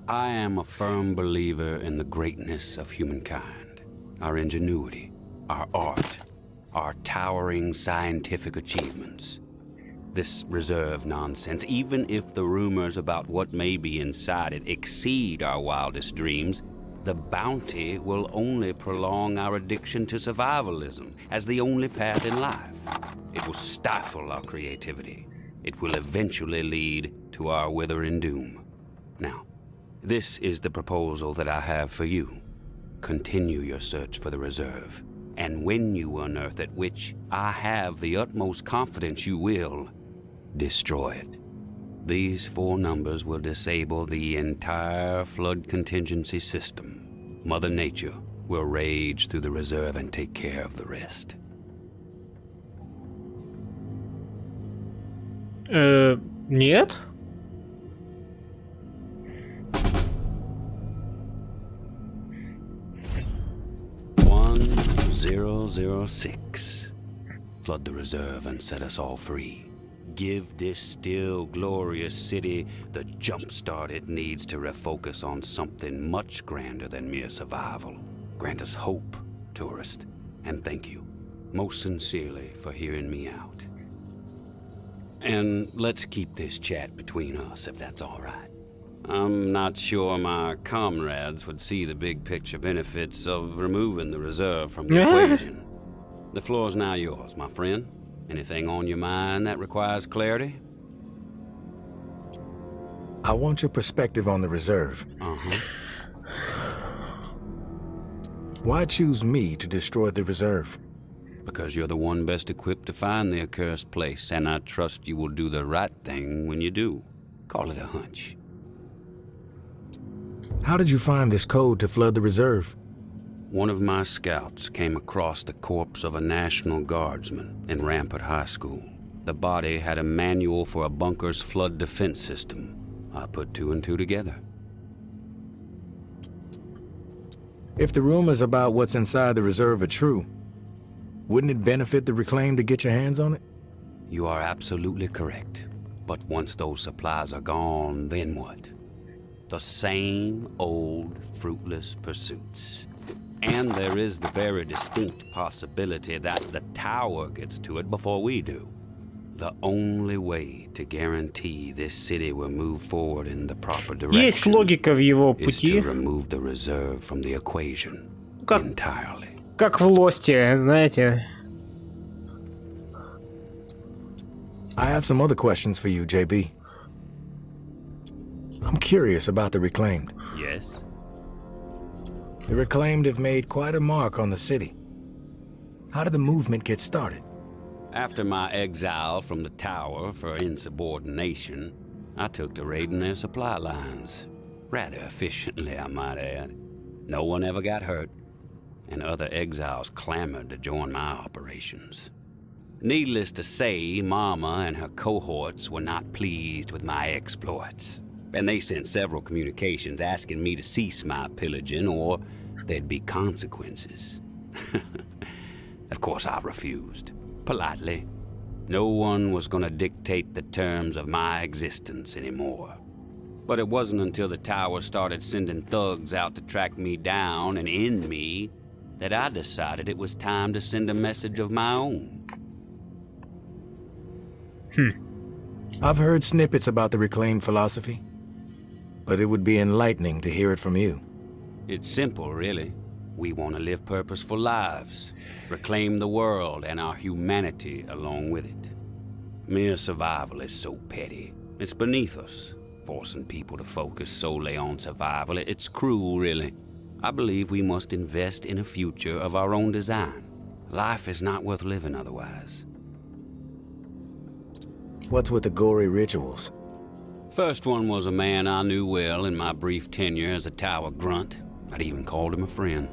I am a firm believer in the greatness of humankind, our ingenuity, our art, our towering scientific achievements. This reserve nonsense, even if the rumors about what may be inside it exceed our wildest dreams, the bounty will only prolong our addiction to survivalism as the only path in life. It will stifle our creativity. It will eventually lead to our withering doom. Now, this is the proposal that I have for you. Continue your search for the reserve, and when you unearth it, which I have the utmost confidence you will, destroy it. These 4 numbers will disable the entire flood contingency system. Mother Nature will rage through the reserve and take care of the rest. Нет? 1006. Flood the reserve and set us all free. Give this still glorious city the jump start it needs to refocus on something much grander than mere survival. Grant us hope, tourist, and thank you, most sincerely, for hearing me out. And let's keep this chat between us, if that's all right. I'm not sure my comrades would see the big picture benefits of removing the reserve from the equation. The floor's now yours, my friend. Anything on your mind that requires clarity? I want your perspective on the reserve. Why choose me to destroy the reserve? Because you're the one best equipped to find the accursed place, and I trust you will do the right thing when you do. Call it a hunch. How did you find this code to flood the reserve? One of my scouts came across the corpse of a National Guardsman in Rampart High School. The body had a manual for a bunker's flood defense system. I put 2 and 2 together. If the rumors about what's inside the reserve are true, wouldn't it benefit the Reclaim to get your hands on it? You are absolutely correct. But once those supplies are gone, then what? The same old fruitless pursuits. And there is the very distinct possibility that the tower gets to it before we do. The only way to guarantee this city will move forward in the proper direction Есть логика в его is to пути. remove the reserve from the equation Как- entirely. Как в Лосте, знаете. I have some other questions for you, JB. I'm curious about the Reclaimed. Yes? The Reclaimed have made quite a mark on the city. How did the movement get started? After my exile from the tower for insubordination, I took to raiding their supply lines. Rather efficiently, I might add. No one ever got hurt, and other exiles clamored to join my operations. Needless to say, Mama and her cohorts were not pleased with my exploits, and they sent several communications asking me to cease my pillaging or there'd be consequences. Of course, I refused, politely. No one was gonna dictate the terms of my existence anymore. But it wasn't until the tower started sending thugs out to track me down and end me that I decided it was time to send a message of my own. I've heard snippets about the Reclaimed philosophy, but it would be enlightening to hear it from you. It's simple, really. We want to live purposeful lives, reclaim the world and our humanity along with it. Mere survival is so petty. It's beneath us, forcing people to focus solely on survival. It's cruel, really. I believe we must invest in a future of our own design. Life is not worth living otherwise. What's with the gory rituals? First one was a man I knew well in my brief tenure as a tower grunt. I'd even called him a friend.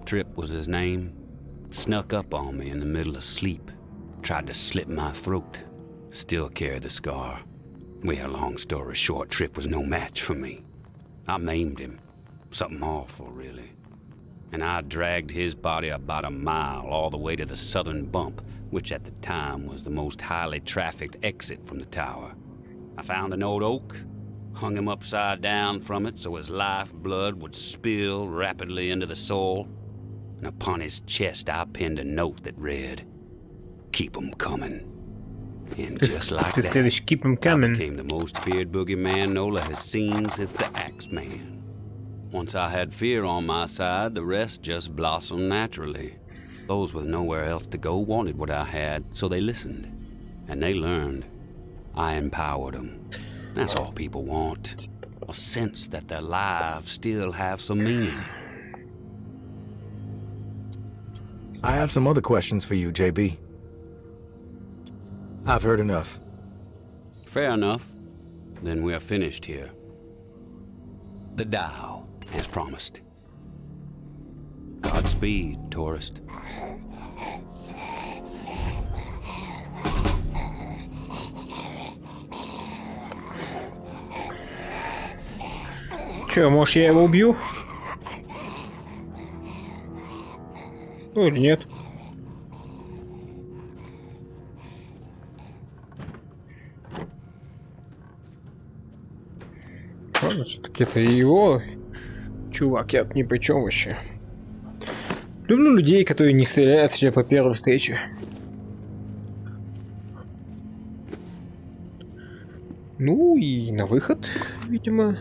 Tripp was his name. Snuck up on me in the middle of sleep. Tried to slit my throat. Still carry the scar. Well, long story short, Tripp was no match for me. I maimed him. Something awful, really. And I dragged his body about a mile all the way to the southern bump, which at the time was the most highly trafficked exit from the tower. I found an old oak, hung him upside down from it so his lifeblood would spill rapidly into the soil, and upon his chest I pinned a note that read, "Keep 'em coming." And just like that, keep 'em I coming. became the most feared boogeyman Nola has seen since the Axeman. Once I had fear on my side, the rest just blossomed naturally. Those with nowhere else to go wanted what I had, so they listened. And they learned. I empowered them. That's all people want. A sense that their lives still have some meaning. I have some other questions for you, JB. I've heard enough. Fair enough. Then we're finished here. The dial, as promised. Godspeed, tourist. Че, может, я его убью? Ну или нет? Ладно, все-таки это его. Чувак, я ни при чем вообще. Люблю людей, которые не стреляют в тебя по первой встрече. Ну и на выход, видимо.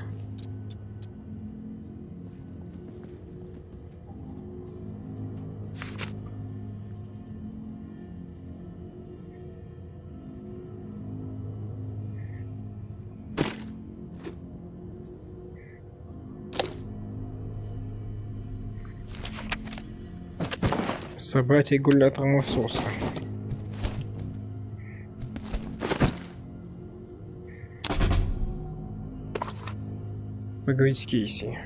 Собрать регулятор насоса. Поговорить с Кейси.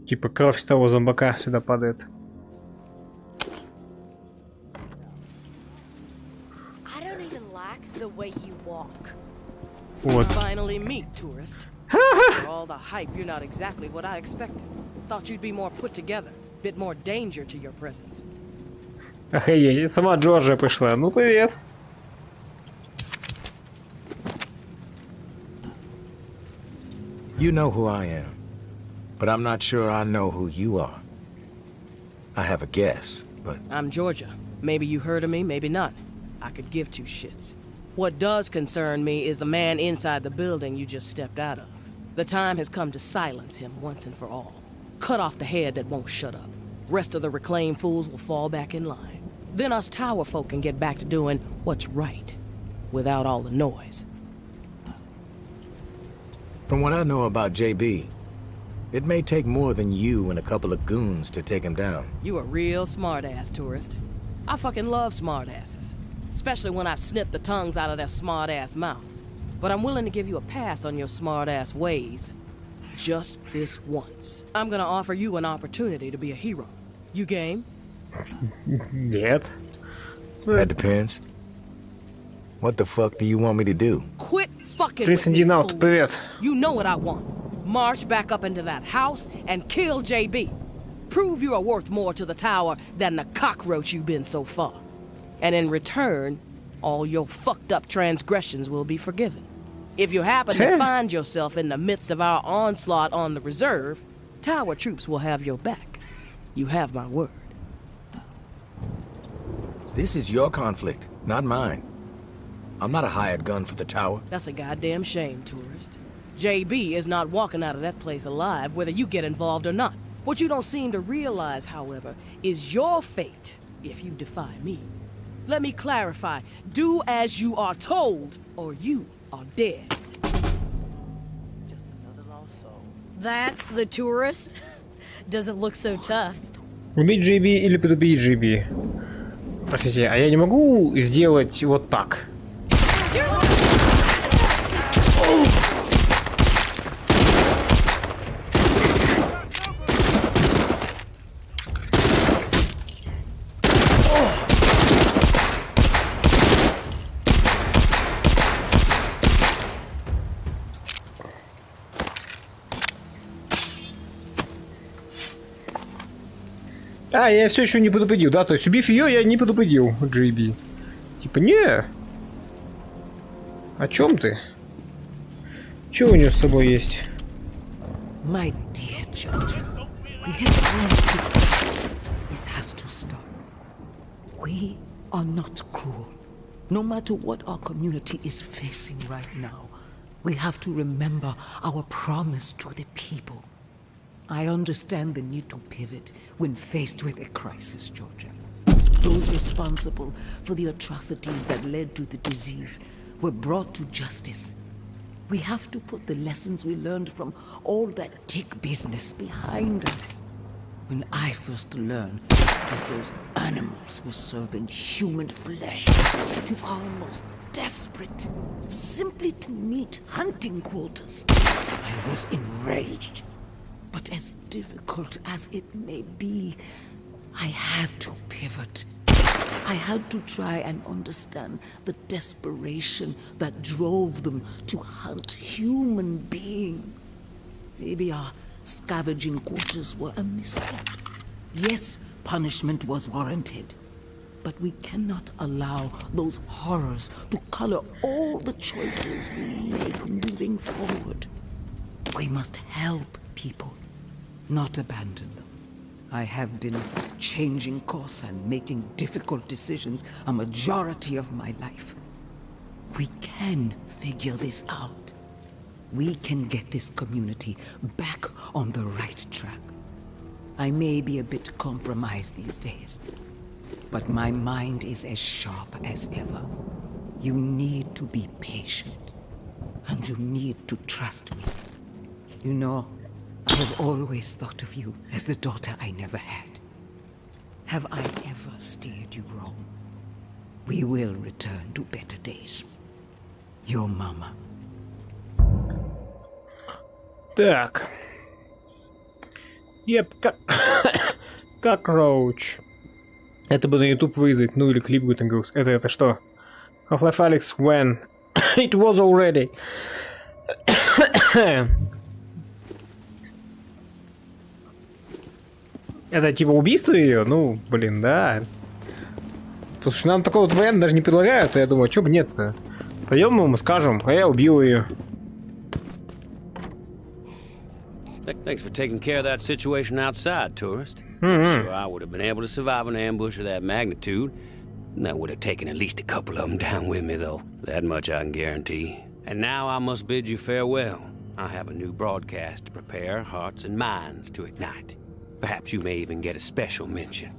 Типа кровь с того зомбака сюда падает. Вот. Finally meet, tourist. For all the hype, you're not exactly what I expected. Thought you'd be more put together, bit more danger to your presence. Охренеть, сама Джорджия пришла. Ну, привет. You know who I am, but I'm not sure I know who you are. I have a guess, but... I'm Georgia. Maybe you heard of me, maybe not. I could give two shits. What does concern me is the man inside the building you just stepped out of. The time has come to silence him once and for all. cut off the head that won't shut up. Rest of the reclaimed fools will fall back in line. Then us tower folk can get back to doing what's right, without all the noise. From what I know about JB, it may take more than you and a couple of goons to take him down. You a real smart-ass, tourist. I fucking love smart-asses. Especially when I've snipped the tongues out of their smart-ass mouths. But I'm willing to give you a pass on your smart-ass ways. Just this once. I'm gonna offer you an opportunity to be a hero. You game? Нет. That depends. What the fuck do you want me to do? Quit fucking with me, Присоединял, fool. привет. You know what I want. March back up into that house and kill JB. Prove you are worth more to the tower than the cockroach you've been so far. And in return, all your fucked up transgressions will be forgiven. If you happen to find yourself in the midst of our onslaught on the reserve, tower troops will have your back. You have my word. This is your conflict, not mine. I'm not a hired gun for the tower. That's a goddamn shame, tourist. JB is not walking out of that place alive, whether you get involved or not. What you don't seem to realize, however, is your fate if you defy me. Let me clarify. Do as you are told, or you are dead. Just another lost soul. That's the tourist? Doesn't look so tough. Убить JB или предупредить JB? Простите, а я не могу сделать вот так? А, я все еще не предупредил, да? То есть, убив ее, я не предупредил JB. Типа, не. О чем ты? Что у нее с собой есть? My dear children, we have gone too far. This has to stop. We are not cruel. No matter what our community is facing right now, we have to remember our promise to the people. I understand the need to pivot when faced with a crisis, Georgia. Those responsible for the atrocities that led to the disease were brought to justice. We have to put the lessons we learned from all that tick business behind us. When I first learned that those animals were serving human flesh to our most desperate, simply to meet hunting quotas, I was enraged. But as difficult as it may be, I had to pivot. I had to try and understand the desperation that drove them to hunt human beings. Maybe our scavenging quarters were a mistake. Yes, punishment was warranted. But we cannot allow those horrors to color all the choices we make moving forward. We must help people, not abandon them. I have been changing course and making difficult decisions a majority of my life. We can figure this out. We can get this community back on the right track. I may be a bit compromised these days, but my mind is as sharp as ever. You need to be patient, and you need to trust me. You know, I have always thought of you as the daughter I never had. Have I ever steered you wrong? We will return to better days. Your mama. Так. Еп, как Роуч. Это бы на YouTube вызвать, ну или клип бы там говорил. Это что? Half-Life Alyx when it was already. Это типа убийство ее? Ну, блин, да. Потому что нам такого вот варианта даже не предлагают, и я думаю, а чё бы нет-то? Пойдем ему скажем, а я убил ее. Thanks for taking care of that situation outside, tourist. I'm sure I would have been able to survive an ambush of that magnitude. That would have taken at least a couple of them down with me, though. That much I can guarantee. And now I must bid you farewell. I have a new broadcast to prepare hearts and minds to ignite. Perhaps you may even get a special mention.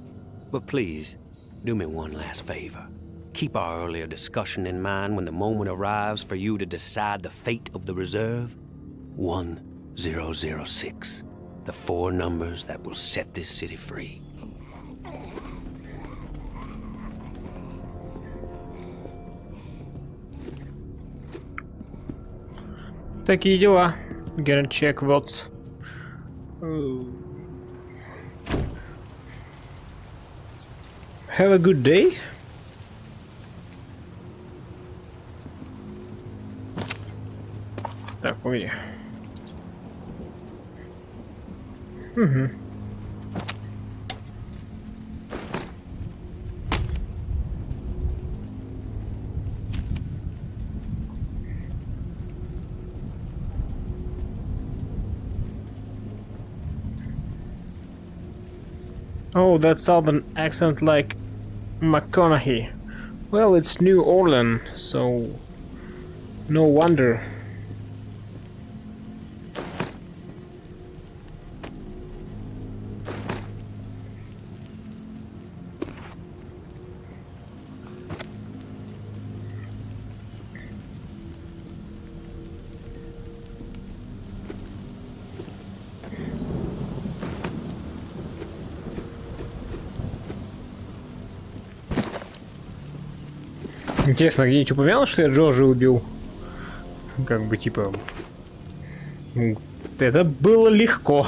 But please, do me one last favor. Keep our earlier discussion in mind when the moment arrives for you to decide the fate of the reserve. 1006. The 4 numbers that will set this city free. Такие дела. Gonna check votes. Have a good day. Так, погоди. Угу. Oh, that southern accent like McConaughey. Well, it's New Orleans, so no wonder. Интересно, где-нибудь упомянул, что я Джорджа убил? Как бы, типа... Это было легко.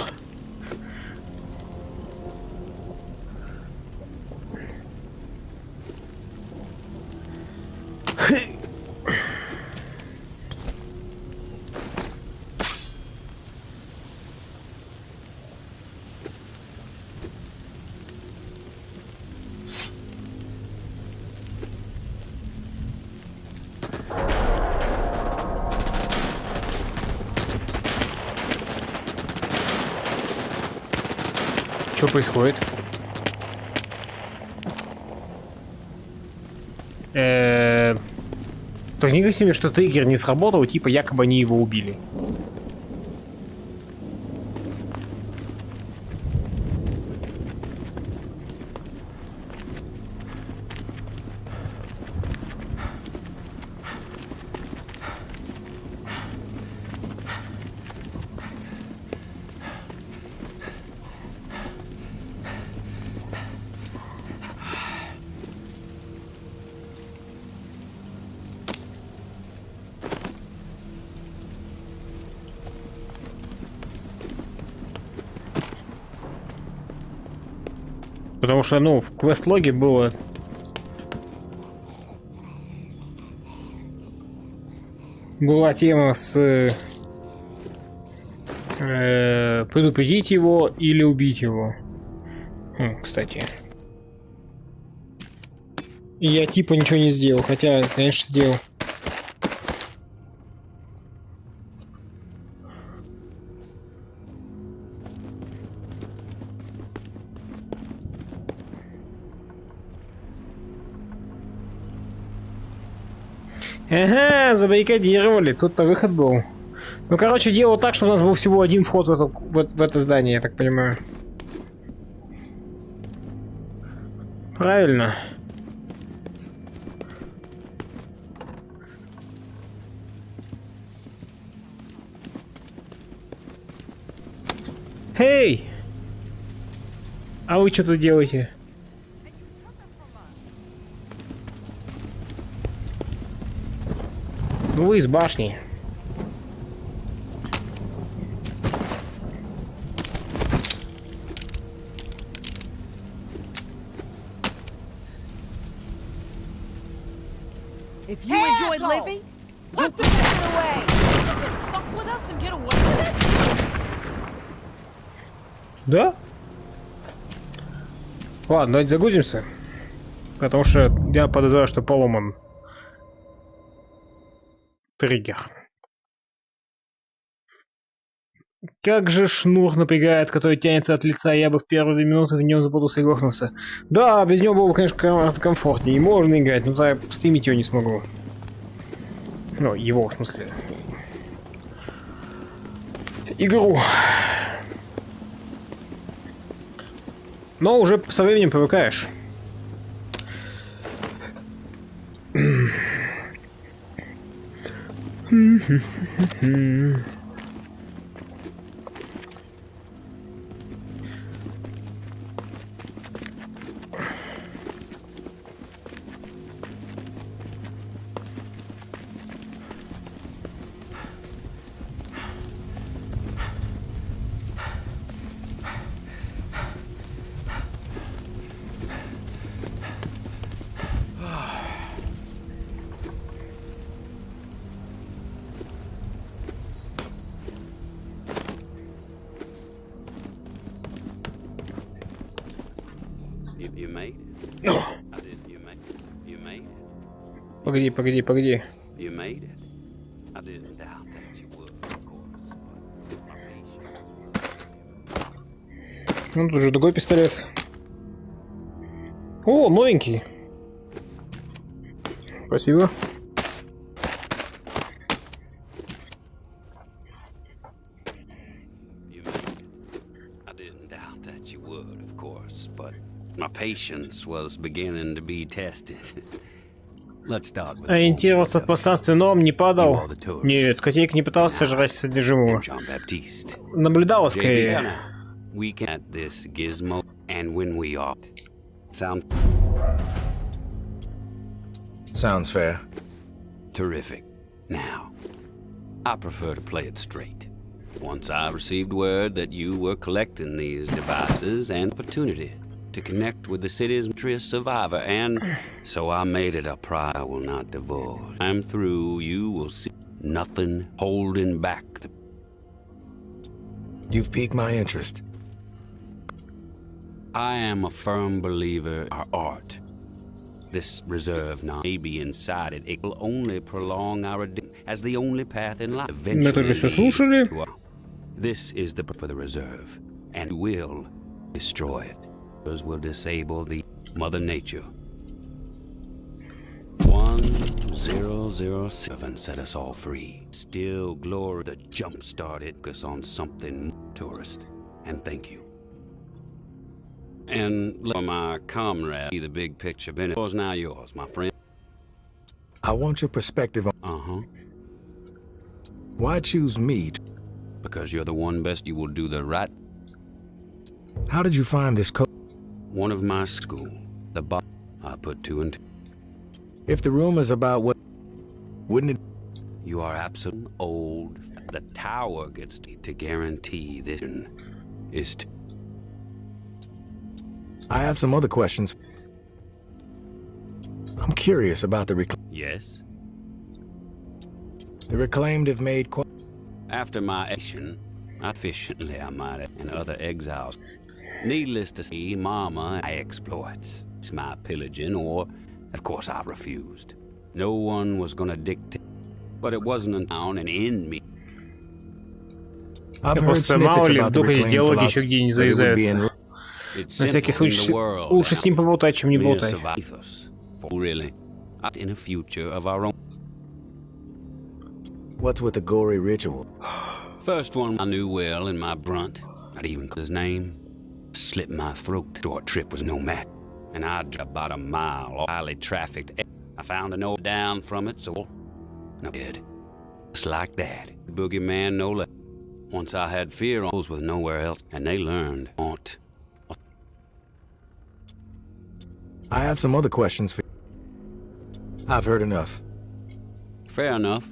Что происходит? То не говорите мне, что триггер не сработал, типа якобы они его убили. Потому что, ну, в квест-логе была тема с предупредить его или убить его. Кстати. И я типа ничего не сделал, хотя, конечно, сделал. Ага, забаррикадировали. Тут-то выход был. Ну, короче, делал так, что у нас был всего один вход в это здание, я так понимаю. Правильно. Эй! А вы что тут делаете? Ну вы из башни. If you enjoy living, put the gun away. Fuck with us and get away with it. Да? Ладно, давайте загрузимся. Потому что я подозреваю, что поломан триггер. Как же шнур напрягает, который тянется от лица, я бы в первые 2 минуты в нем запутался и грохнулся. Да, без него было бы, конечно, гораздо комфортнее. И можно играть, но тогда стримить его не смогу. Ну, его, в смысле. игру. Но уже со временем привыкаешь. You made it. I did. You made it. You made it. Погоди, погоди, погоди. You made it. I didn't doubt that you would, of course. Ну, тут уже другой пистолет. О, новенький. Спасибо. You made it. I didn't doubt that you would, of course, but my patience was beginning to be tested. Let's start with Ориентироваться в пространстве норм не падал. Нет, котейка не пытался сожрать содержимого. Наблюдал скорее. We can this gizmo, and when we are Sounds fair. Terrific. Now, I prefer to play it straight. Once I received word that you were collecting these devices and opportunity to connect with the city's truest survivor, and so I made it a prize I will not divulge. I'm through, you will see nothing holding back the... You've piqued my interest. I am a firm believer in our art. This reserve now may be inside it. It will only prolong our redemption as the only path in life. Мы тоже все слушали. This is the for the reserve, and will destroy it. Will disable the Mother Nature. 1007 set us all free. Still glory the jump started us on something tourist. And thank you. And let my comrade see the big picture. Bennett was now yours, my friend. I want your perspective on... Why choose me? Because you're the one best you will do the right. How did you find this code? One of my school. The I put two and two. If the rumors about what... Wouldn't it... You are absolutely old. The tower gets to guarantee this is to... I have some other questions. I'm curious about the Yes? The reclaimed have made After my action, efficiently I might have, and other exiles. Needless to say, Mama, I exploits. It's my pillaging, or, of course, I refused. No one was gonna dictate, but it wasn't in town and in me. I've heard snippets about the reclaimed где-нибудь завязается. На всякий случай, лучше с ним поболтать, чем не болтай. Really, in a future of our own. What's with the gory ritual? First one I knew well in my brunt. Not even his name. Slit my throat. Short trip was no match. And I'd about a mile, highly trafficked. I found a note down from it, so I did. Just like that. Boogeyman, no less. Once I had fear on those with nowhere else, and they learned. I have some other questions for you. I've heard enough. Fair enough.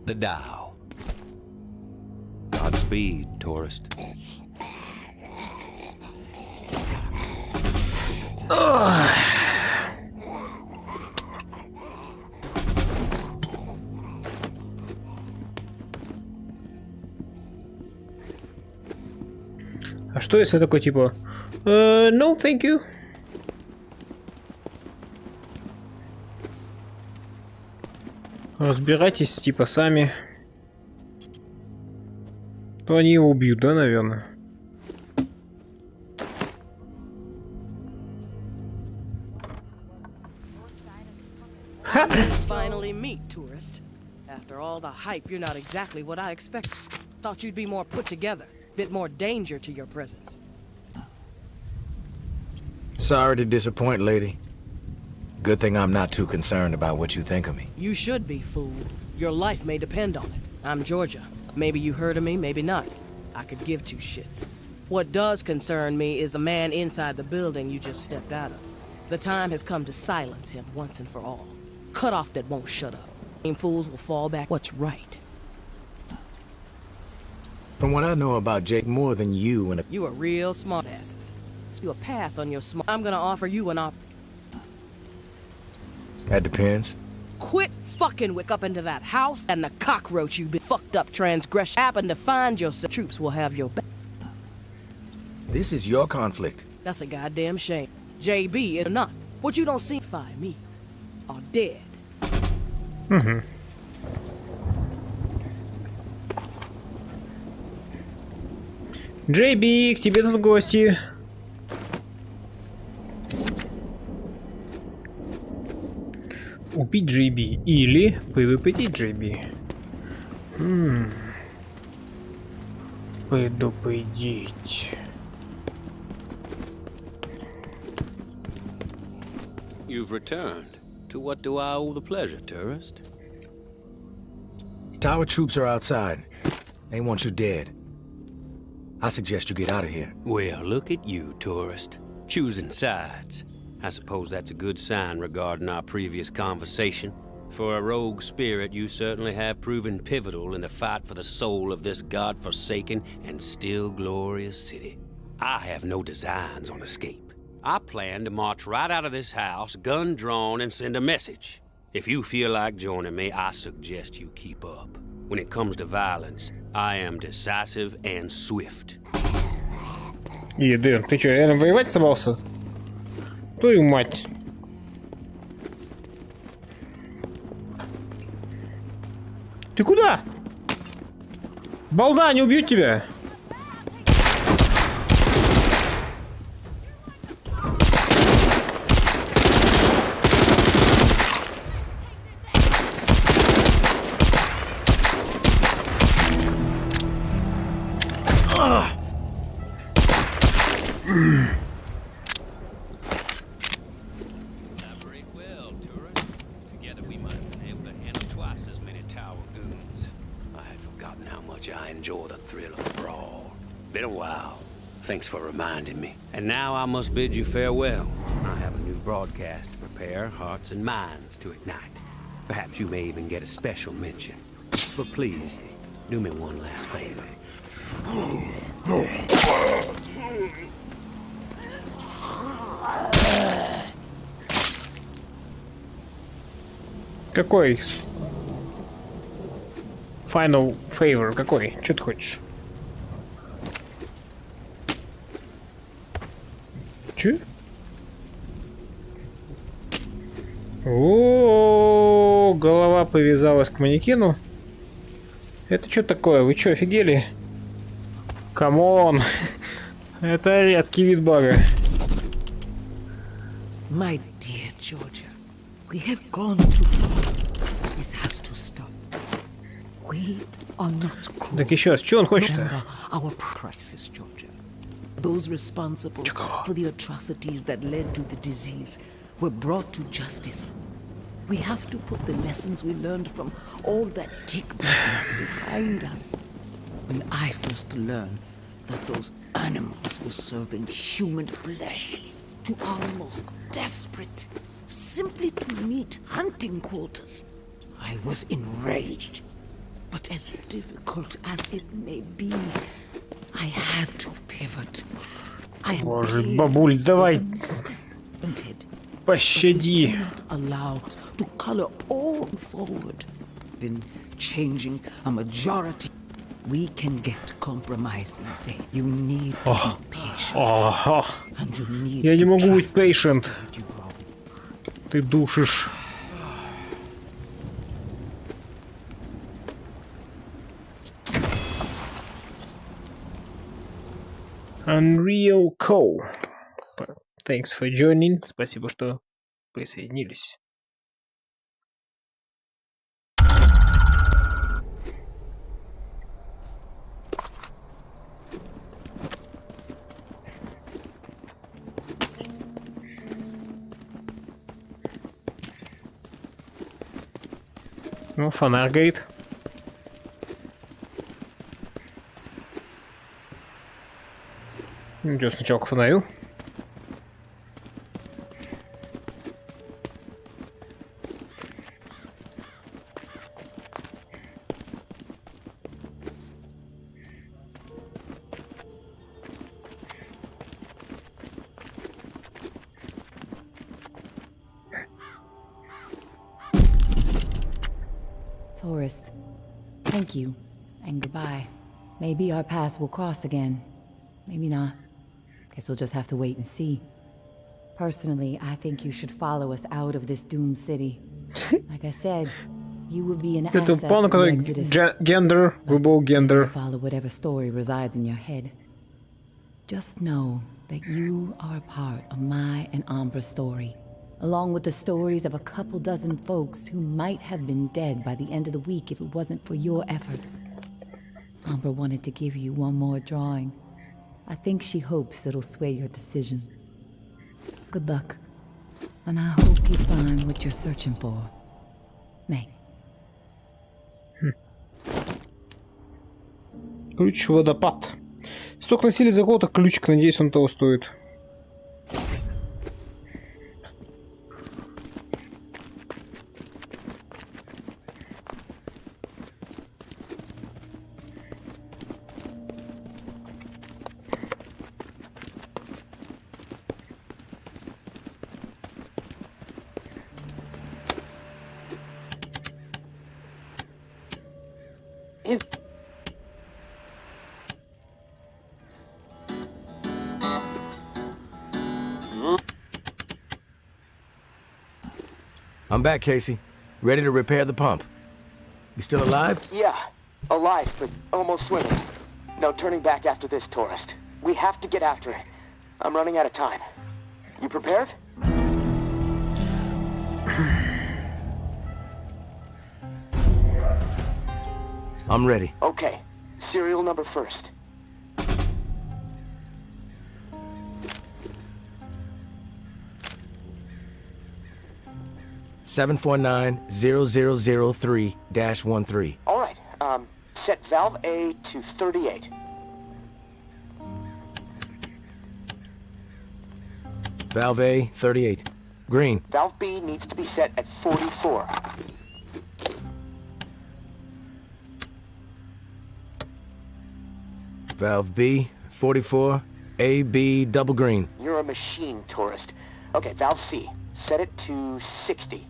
The dial. Godspeed, tourist. А что если такой типа no, thank you. Разбирайтесь типа сами. То они его убьют, да, наверное? Finally meet, tourist. After all the hype, you're not exactly what I expected. Thought you'd be more put together, bit more danger to your presence. Sorry to disappoint, lady. Good thing I'm not too concerned about what you think of me. You should be, fool. Your life may depend on it. I'm Georgia. Maybe you heard of me, maybe not. I could give two shits. What does concern me is the man inside the building you just stepped out of. The time has come to silence him once and for all. Cut off that won't shut up. Fools will fall back what's right. From what I know about Jake, more than you and a... You are real smart asses. You a pass on your smart. I'm gonna offer you an That depends. Quit fucking wick up into that house, and the cockroach you been fucked up transgression happen to find your troops will have your back. This is your conflict. That's a goddamn shame. JB is not. What you don't see, me, are dead. Угу. JB, к тебе тут гости. Убить JB или предупредить JB. Предупредить. You've returned. To what do I owe the pleasure, tourist? Tower troops are outside. They want you dead. I suggest you get out of here. Well, look at you, tourist. Choosing sides. I suppose that's a good sign regarding our previous conversation. For a rogue spirit, you certainly have proven pivotal in the fight for the soul of this god-forsaken and still glorious city. I have no designs on escape. I plan to march right out of this house, gun drawn, and send a message. If you feel like joining me, I suggest you keep up. When it comes to violence, I am decisive and swift. Дэн, ты чё, реально воевать собрался? Твою мать. Ты куда? Балда, не убьют тебя. Thanks for reminding me. And now I must bid you farewell. I have a new broadcast to prepare, hearts and minds to ignite. Perhaps you may even get a special mention. But please, do me one last favor. Какой? Final favor какой? Что ты хочешь? Че? О, голова привязалась к манекену. Это что такое? Вы что, офигели? Камон! Это редкий вид бага. My dear Georgia, we have gone too far. This has to stop. We are not cruel. Так еще раз, что он хочет-то? Remember our crisis, Georgia. Those responsible for the atrocities that led to the disease were brought to justice. We have to put the lessons we learned from all that tick business behind us. When I first learned that those animals were serving human flesh to our most desperate, simply to meet hunting quotas, I was enraged. But as difficult as it may be, I had to pivot. Боже, бабуль, давай. Пощади. Allow to color all forward. Been changing a majority. We can get compromised these days. You need to be patient. And you need Я не могу to быть trust the patient. state you grow. Ты душишь. Unreal Co. Thanks for joining. Спасибо, что присоединились. Ну, фонарь горит. Ну что, сначала к фонарю. Tourist, thank you, and goodbye. Maybe our paths will cross again. Maybe not. Guess we'll just have to wait and see. Personally, I think you should follow us out of this doomed city. Like I said, you would be an asset to the Exodus. Gender, выбор гендер. Follow whatever story resides in your head. Just know that you are a part of my and Ambra's story, along with the stories of a couple dozen folks who might have been dead by the end of the week if it wasn't for your efforts. Ambra wanted to give you one more drawing. I think she hopes it'll sway your decision. Good luck, and I hope you find what you're searching for. May. Ключ водопад. Столько носили за год, а ключик, надеюсь, он того стоит. I'm back, Casey. Ready to repair the pump. You still alive? Yeah, alive, but almost swimming. No turning back after this, tourist. We have to get after it. I'm running out of time. You prepared? I'm ready. Okay. Serial number first. (749-0003-13). All right. Set valve A to 38. Valve A, 38. Green. Valve B needs to be set at 44. Valve B, 44. A, B, double green. You're a machine, tourist. Okay, valve C. Set it to 60.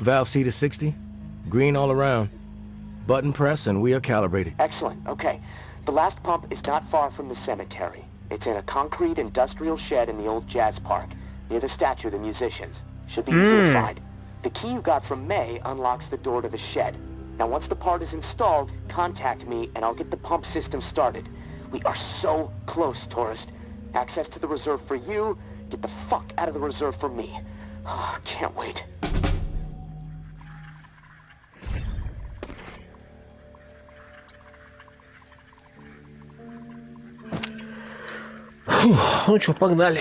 Valve C to 60. Green all around. Button press and we are calibrated. Excellent. Okay. The last pump is not far from the cemetery. It's in a concrete industrial shed in the old jazz park, near the statue of the musicians. Should be easy to find. The key you got from May unlocks the door to the shed. Now, once the part is installed, contact me and I'll get the pump system started. We are so close, tourist. Access to the reserve for you. Get the fuck out of the reserve for me. Oh, can't wait. Фух, ну что, погнали.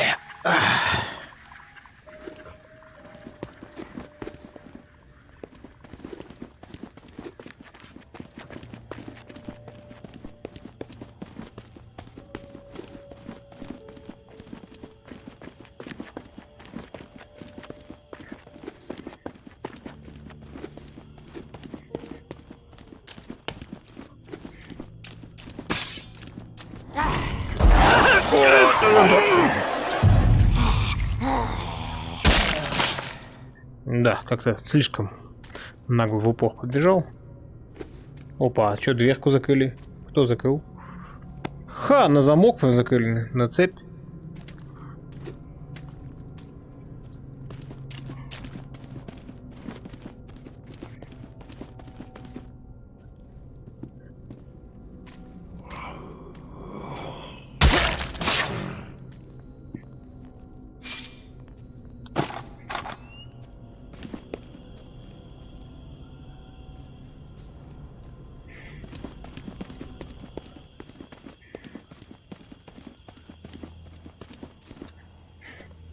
Да, как-то слишком нагло в упор подбежал. Опа, а что, дверку закрыли? Кто закрыл? Ха, на замок закрыли, на цепь.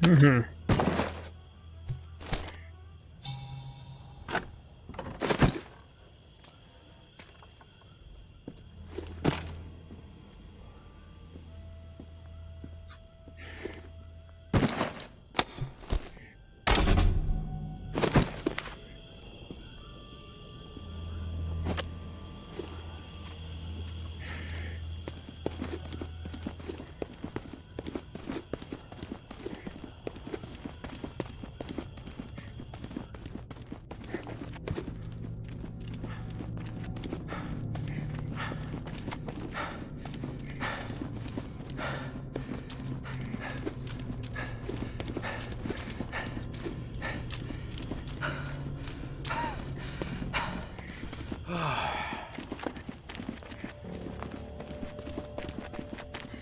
Угу.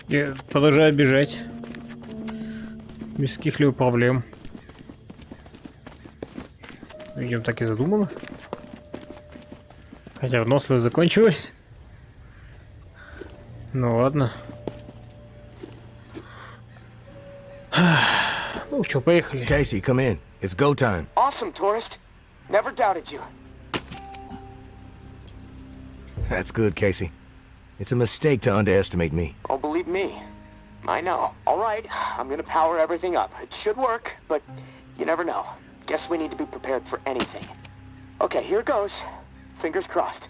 Я продолжаю бежать. Без каких-либо проблем. Видимо, так и задумано. Хотя выносливость закончилась. Ну ладно. Ну что, поехали. Casey, come in. It's go time. Awesome, tourist. Never doubted you. That's good, Casey. It's a mistake to underestimate me. Oh, believe me. I know. All right, I'm gonna power everything up. It should work, but you never know. Guess we need to be prepared for anything. Okay, here goes. Fingers crossed.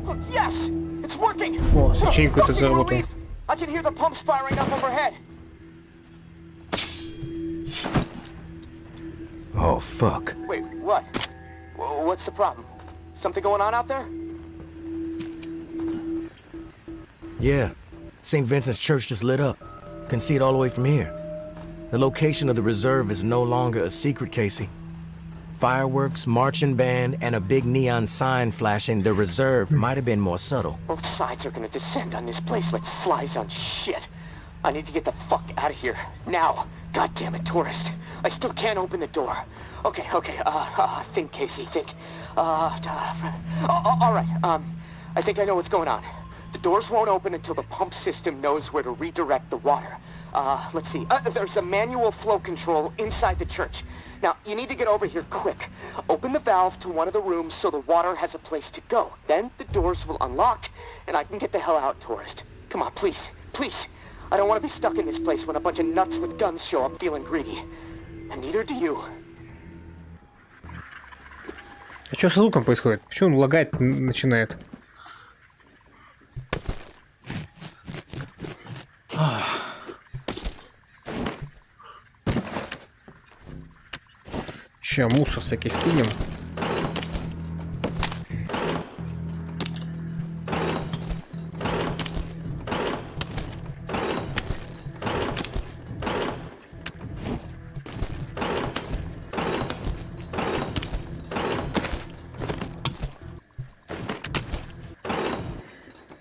Oh, yes! It's working! О, свеченьку тут заработал. I can hear the pumps firing up overhead. Oh, fuck. Wait, what? What's the problem? Something going on out there? Yeah. St. Vincent's Church just lit up. Can see it all the way from here. The location of the reserve is no longer a secret, Casey. Fireworks, marching band, and a big neon sign flashing the reserve might have been more subtle. Both sides are gonna descend on this place like flies on shit. I need to get the fuck out of here. Now. God damn it, tourist. I still can't open the door. Okay, think, Casey, think. All right, I think I know what's going on. The doors won't open until the pump system knows where to redirect the water. Let's see. There's a manual flow control inside the church. Now, you need to get over here quick. Open the valve to one of the rooms so the water has a place to go. Then the doors will unlock, and I can get the hell out, tourist. Come on, please, please. I don't want to be stuck in this place when a bunch of nuts with guns show up feeling greedy. And neither do you. А что с луком происходит? Почему он лагать начинает? Ща мусор всякий скинем.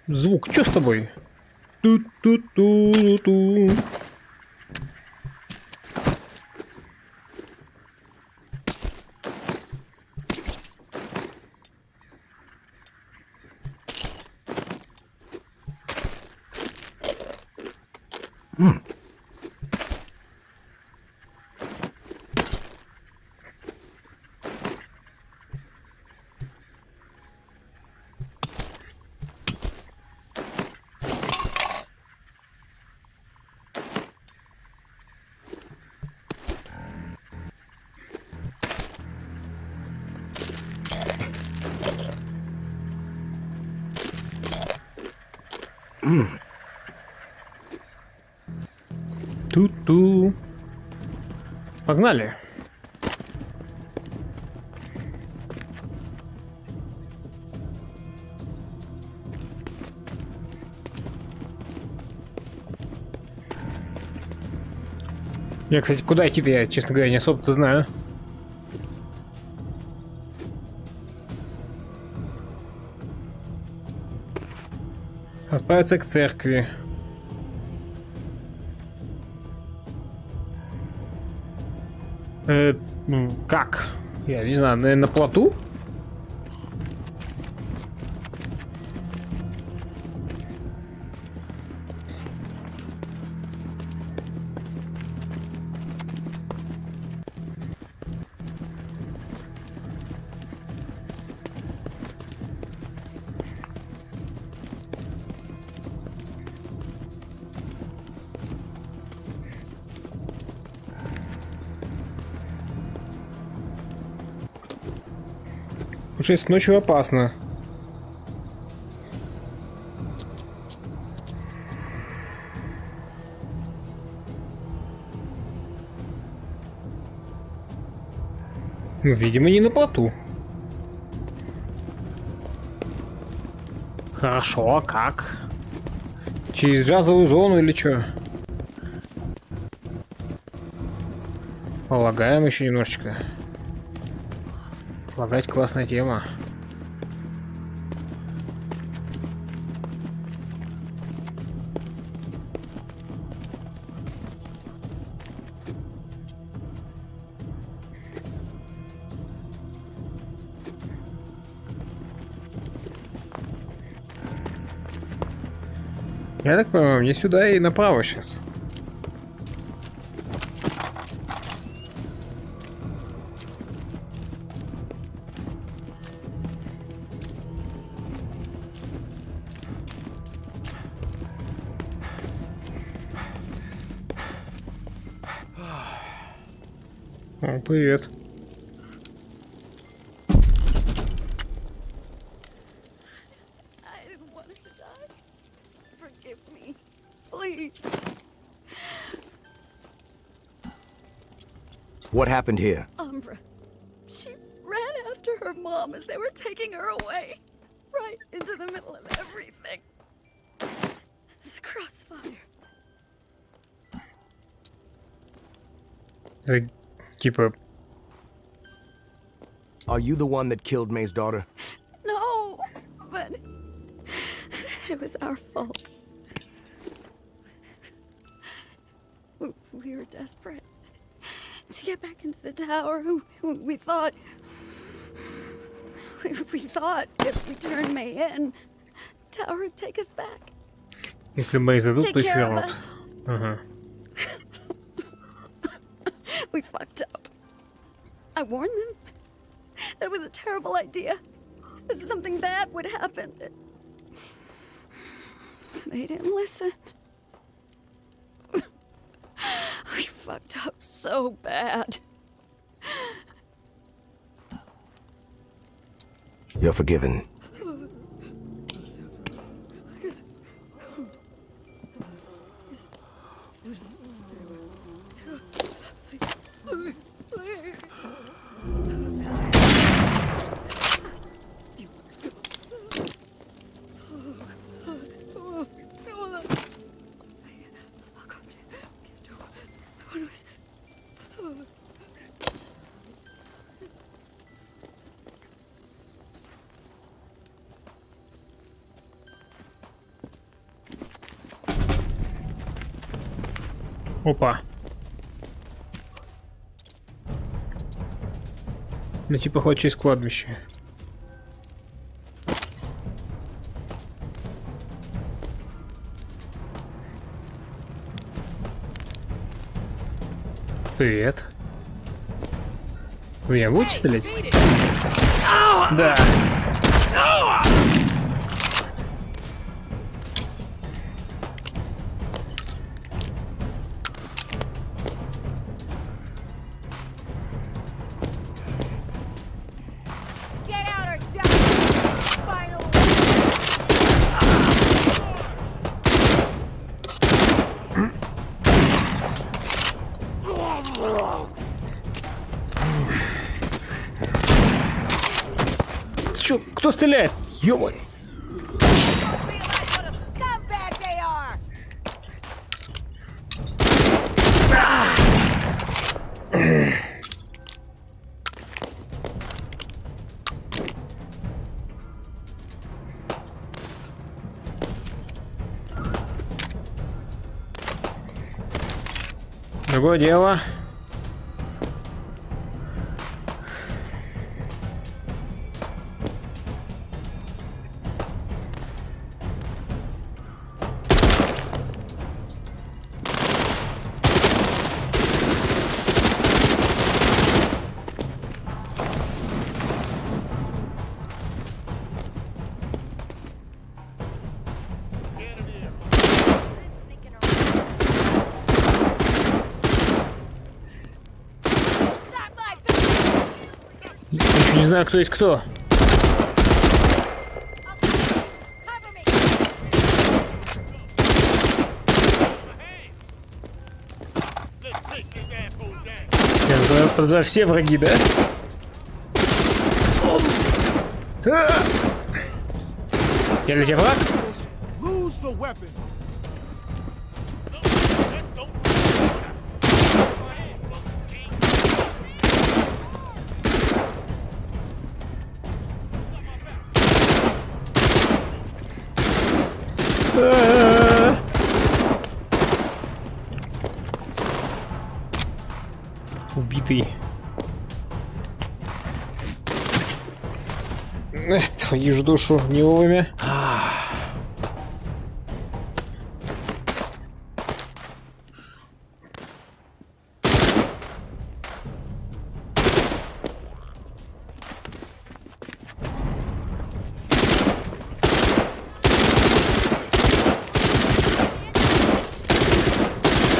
Звук, что с тобой? Ту-ту-ту-ту. Ту-ту. Погнали. Я, кстати, куда идти-то я, честно говоря, не особо-то знаю. Отправиться к церкви. Как? Я не знаю, наверное, на плоту? 6 ночью опасно. Ну, видимо, не на плоту. Хорошо, а как? Через джазовую зону или что? Полагаем еще немножечко. Лагать классная тема. Я так понимаю, мне сюда и направо сейчас. О, привет. I didn't want to die. Forgive me. Please. What happened here? Umbra. She ran after her mom as they were taking her away. Right into the middle of everything. The crossfire. Типа... Are you the one that killed May's daughter? No, but it was our fault. We were desperate to get back into the tower. We thought if we turned May in, the tower would take us back. Если Мэй сдадут, то их Take care of вернут. us. Ага. We fucked up. I warned them. That was a terrible idea. Something bad would happen. They didn't listen. We fucked up so bad. You're forgiven. Опа. Ну типа хоть через кладбище. Привет. Вы меня будете стрелять? Да. Get out or die! Final. Чё, кто стреляет? Ёбай. Don't realize what a scumbag they are! Другое дело. Еще не знаю, кто есть кто. За все враги, да? Я для тебя враг? Убитый. Твою ж душу, не вовремя.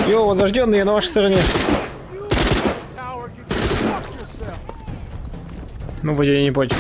Йо, возрожденный, я на вашей стороне. Ну, вроде я не против.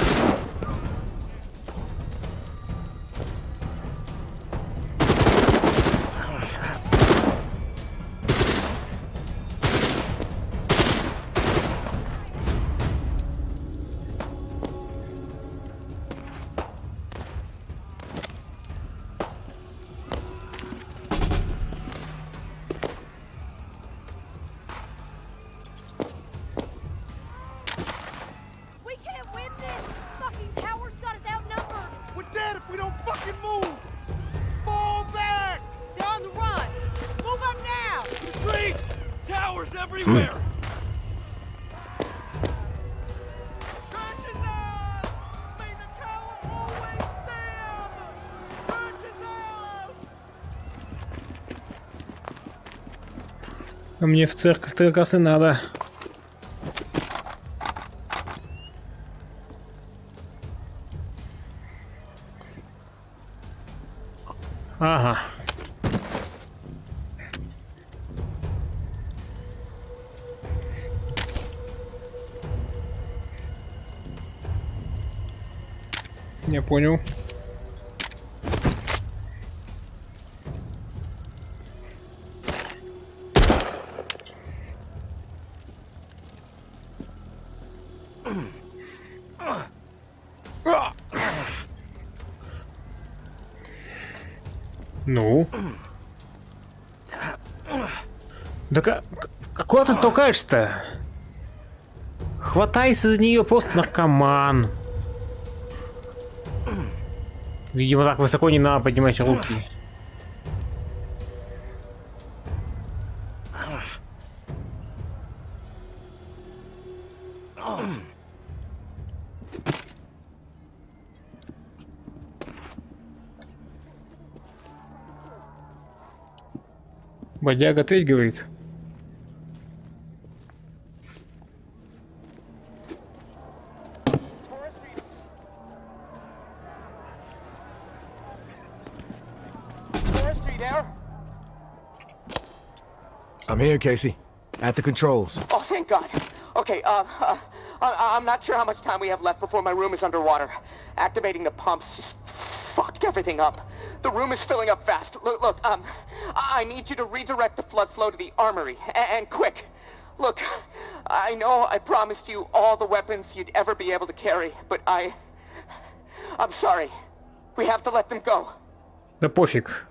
А мне в церковь-то как раз и надо. Ага. Я понял. Ну? Да куда ты толкаешься-то? Хватайся за нее, просто наркоман. Видимо, так высоко не надо поднимать руки. Бодяга ответь, говорит. I'm here, Casey. At the controls. Oh, thank God. Okay, I'm not sure how much time we have left before my room is underwater. Activating the pumps just fucked everything up. The room is filling up fast. Look, I need you to redirect the flood flow to the armory, and quick. Look, I know I promised you all the weapons you'd ever be able to carry, but I'm sorry. We have to let them go. Да пофиг.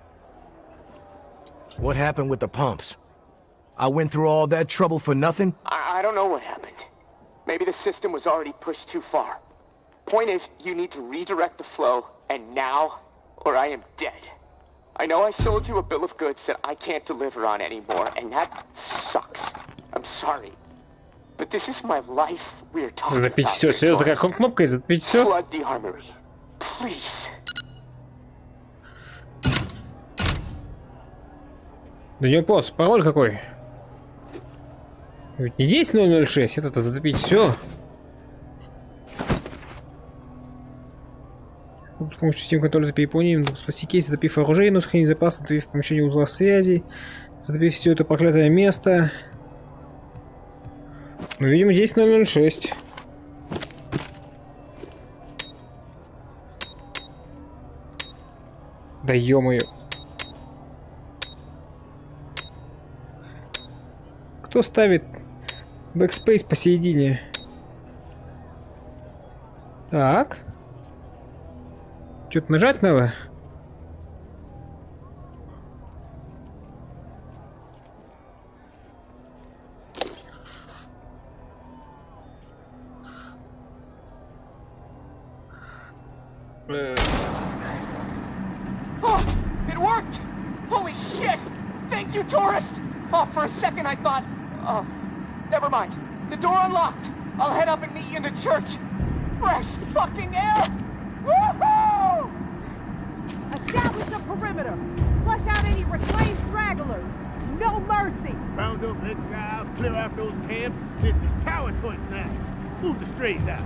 What happened with the pumps? I went through all that trouble for nothing? I don't know what happened. Maybe the system was already pushed too far. Point is, you need to redirect the flow, and now, or I am dead. I know I sold you a bill of goods that I can't deliver on anymore, and that sucks. I'm sorry. But this is my life we're talking Затопить about. все, серьезно, такая кнопка и затопить все? Flood the armory. Please. Да не вопрос, пароль какой? Ведь не 10006, это затопить все. С помощью системы контроля за переполнением спасти кейс, затопив оружейную, сохранить запас, затопив помещение узла связи, затопив все это проклятое место. Ну, видимо, 10006. Да ё-моё. Кто ставит Backspace посередине. Так. Что-то нажать надо? Oh, it worked! Holy shit! Thank you, tourist! Oh, for a second I thought... never mind. The door unlocked. I'll head up and meet you in the church. Fresh fucking air! Woohoo! Establish the perimeter. Flush out any reclaimed stragglers. No mercy. Round up exiles, clear out those camps. This is coward hunt now. Move the strays out.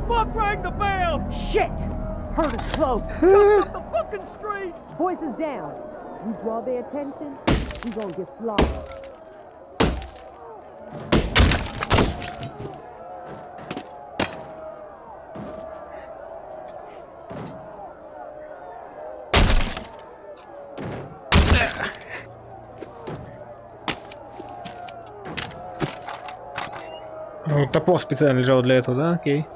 Fuck rang the bell! Shit! Heard it close. Up the fucking street! Voices down. We draw their attention, we gonna get slaughtered. Ну, топор специально лежал для этого, да? Окей.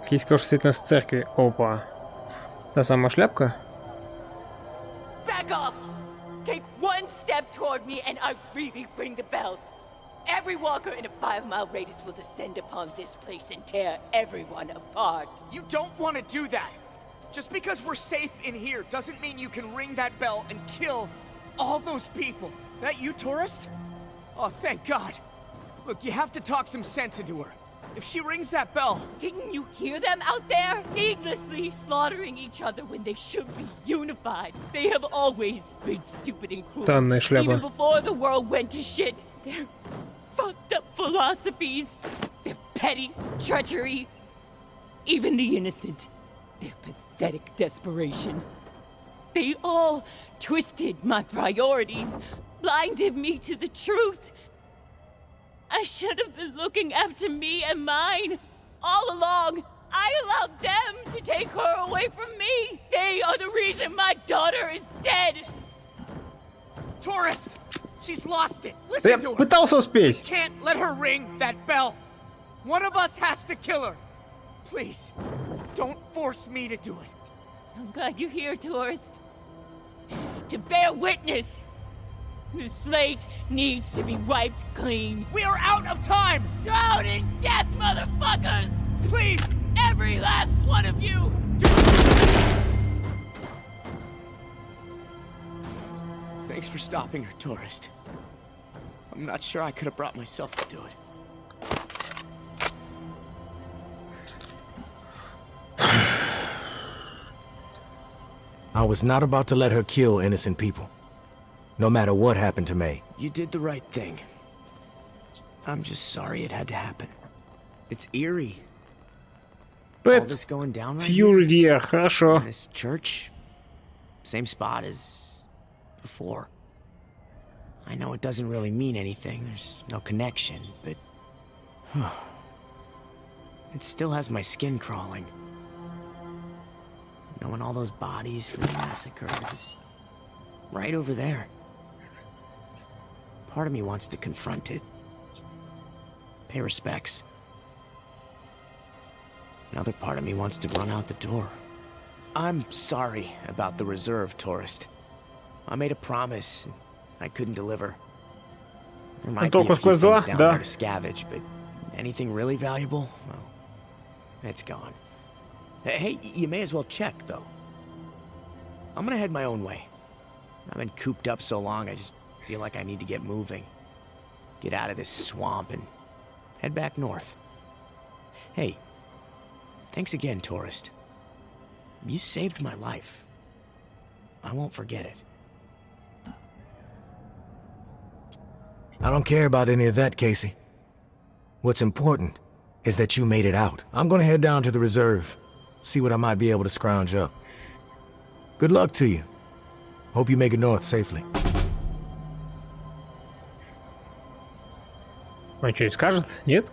Кейс сказал, что стоит нас в церкви. Опа. Та самая шляпка. Back off! Take one step toward me and I really ring the bell. Every walker in a 5-mile radius will descend upon this place and tear everyone apart. You don't want to do that. Just because we're safe in here doesn't mean you can ring that bell and kill all those people. That you, tourist? Oh, thank God. Look, you have to talk some sense into her. If she rings that bell... Didn't you hear them out there? Needlessly slaughtering each other when they should be unified. They have always been stupid and cruel. Странная шляпа. Even before the world went to shit. Their fucked up philosophies, their petty treachery, even the innocent, their pathetic desperation. They all twisted my priorities, blinded me to the truth. I should have been looking after me and mine. All along, I allowed them to take her away from me. They are the reason my daughter is dead. Tourist! She's lost it. Listen to her. Пытался успеть. We can't let her ring that bell. One of us has to kill her. Please, don't force me to do it. I'm glad you're here, tourist. To bear witness. The slate needs to be wiped clean. We are out of time! Drown in death, motherfuckers! Please! Every last one of you! Thanks for stopping her, tourist. I'm not sure I could have brought myself to do it. I was not about to let her kill innocent people. No matter what happened to May. You did the right thing. I'm just sorry it had to happen. It's eerie. All this going down right Fury here. вверх, хорошо. This church, same spot as before. I know it doesn't really mean anything. There's no connection, but it still has my skin crawling. Knowing all those bodies from the massacre are just right over there. Part of me wants to confront it. Pay respects. Another part of me wants to run out the door. I'm sorry about the reserve, tourist. I made a promise, and I couldn't deliver. There might be a few things down there to scavenge, but anything really valuable, well, it's gone. Hey, you may as well check, though. I'm gonna head my own way. I've been cooped up so long, I just feel like I need to get moving. Get out of this swamp and head back north. Hey, thanks again, tourist. You saved my life. I won't forget it. I don't care about any of that, Casey. What's important is that you made it out. I'm gonna head down to the reserve, see what I might be able to scrounge up. Good luck to you. Hope you make it north safely. Он что-нибудь скажет? Нет?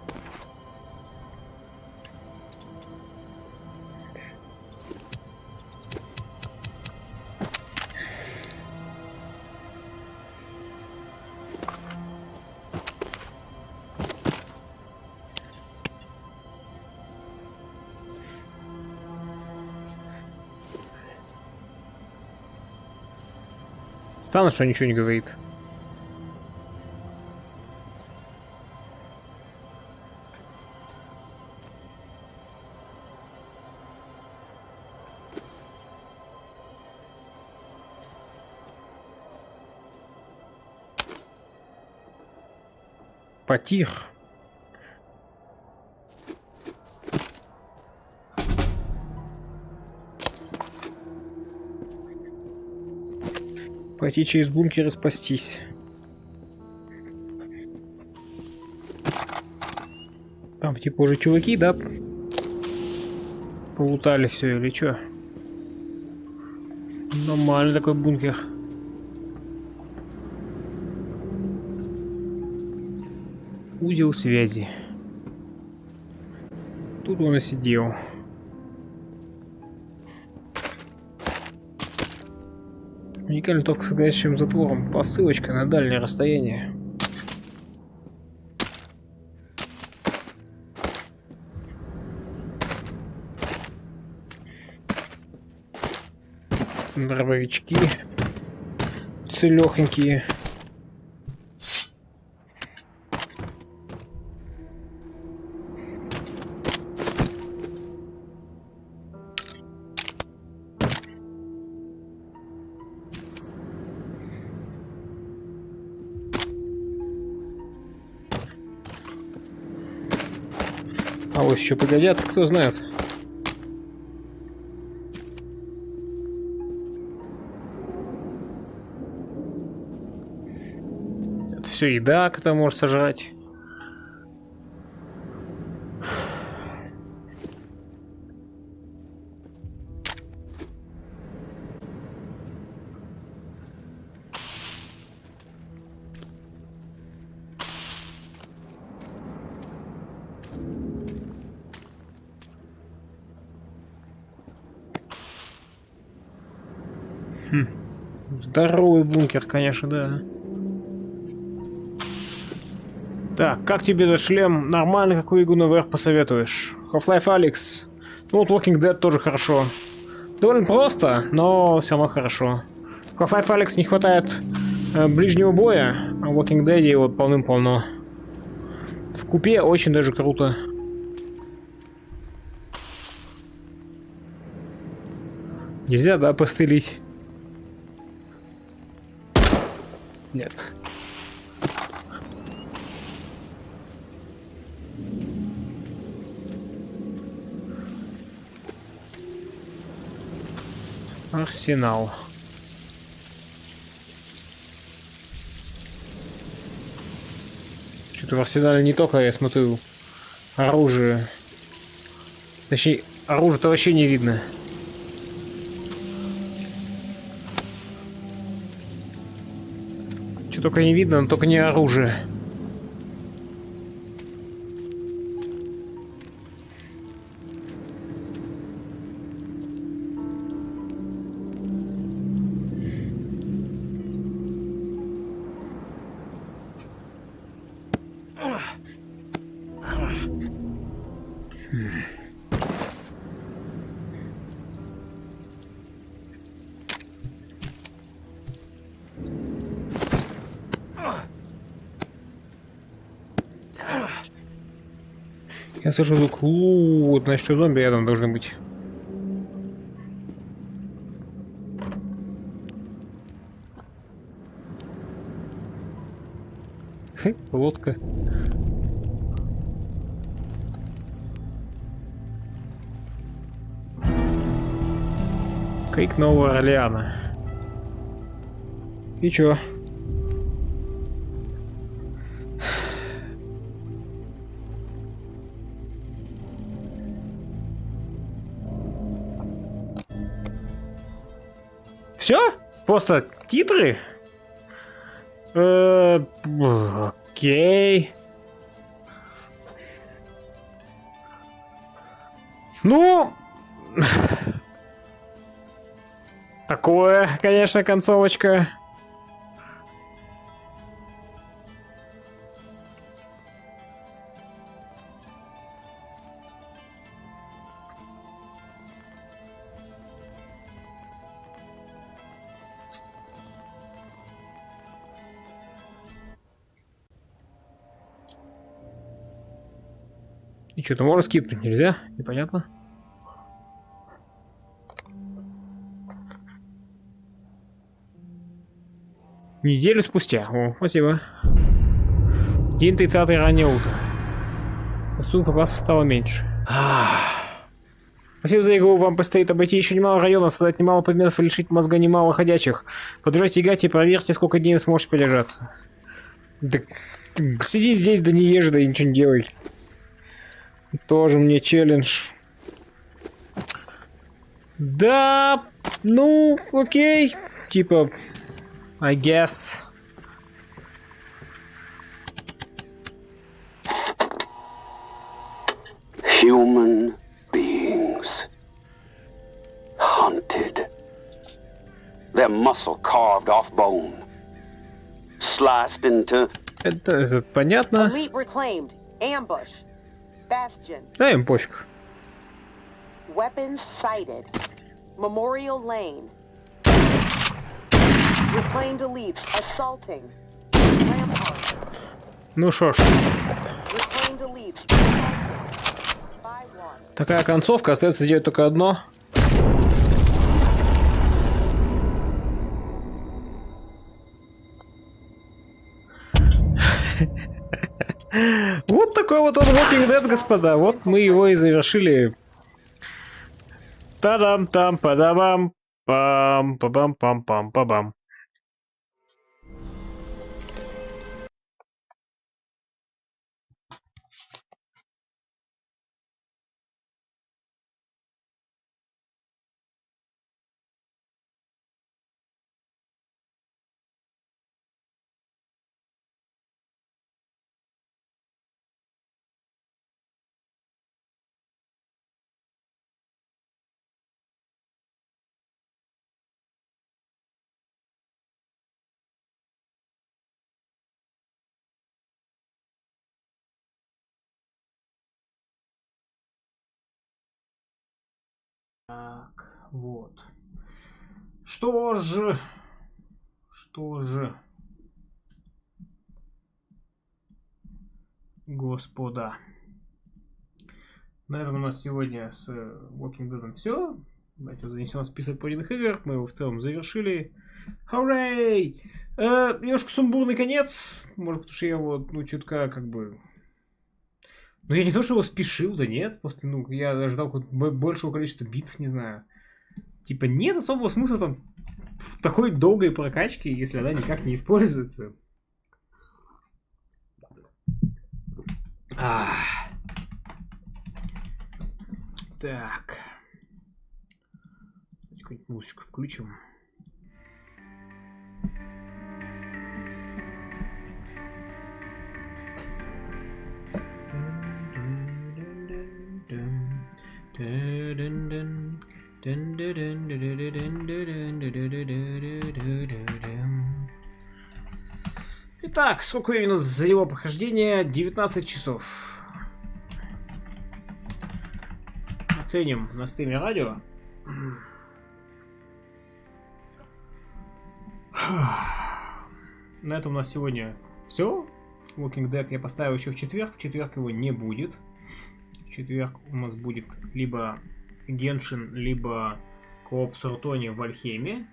Странно, что ничего не говорит. Потих. Пойти через бункер и спастись. Там типа уже чуваки, да? Полутали все или что? Нормальный такой бункер. Узел связи. Тут он и сидел. Уникальный ток с горящим затвором. Посылочка на дальнее расстояние. Дробовички. Целёхонькие. А вот еще пригодятся, кто знает. Это все еда, которую может сожрать. Здоровый бункер, конечно, да. Так, как тебе этот шлем? Нормально, какой игру на VR посоветуешь? Half-Life Alyx. Ну вот Walking Dead тоже хорошо. Довольно просто, но все равно хорошо. В Half-Life Alyx не хватает ближнего боя, а в Walking Dead его полным-полно. В купе очень даже круто. Нельзя, да, постылить? Нет. Арсенал. Что-то в арсенале не только, я смотрю, оружие. Точнее, оружие-то вообще не видно. Что только не видно, но только не оружие. Я слышу звук. Вот, значит, что зомби рядом должны быть. Лодка. Крик Нового Орлеана. И чё? Все? Просто титры? Окей. Ну... Такое, конечно, концовочка. И что-то можно скипнуть нельзя? Непонятно. Неделю спустя. О, спасибо. День 30 раннее утро. Посуд попасов стало меньше. Спасибо за игру. Вам предстоит обойти еще немало районов, создать немало предметов и лишить мозга немало ходячих. Подождите, играйте и проверьте, сколько дней вы сможете продержаться. Да, сиди здесь, да не ешь, да и ничего не делай. Тоже мне челлендж. Да, ну, окей. Типа, I guess. Human beings. Hunted. Their muscle carved off bone. Sliced into... Это понятно. Elite reclaimed. Ambush. Bastion. Да, им пофиг. Weapons sighted. Memorial Lane. Reclaimed elites assaulting. Rampart. Ну шо ж. Reclaimed elites assaulting. 5-1. Такая концовка, остается сделать только одно. Вот такой вот он Walking Dead, господа. Вот мы его и завершили. Та-дам-там, па-да-бам, пам-па-бам-пам-пам-па-бам. Так, вот. Что же... Господа. На этом у нас сегодня с Walking Dead все. Давайте занесем в список пройденных игр. Мы его в целом завершили. Хуррей! Немножко сумбурный конец. Может, потому что я вот, ну, чутка как бы... Ну, я не то, что его спешил, да нет. Просто, ну, я ожидал большего количества битв, не знаю. Типа, нет особого смысла там в такой долгой прокачке, если она никак не используется. Так. Какую-нибудь музычку включим. Итак, сколько времени за его прохождение? 19 часов. Оценим на стриме радио. На этом у нас сегодня все. Walking Dead я поставил еще в четверг. В четверг его не будет. В четверг у нас будет либо Геншин, либо Кооп Сортони в Вальхейме.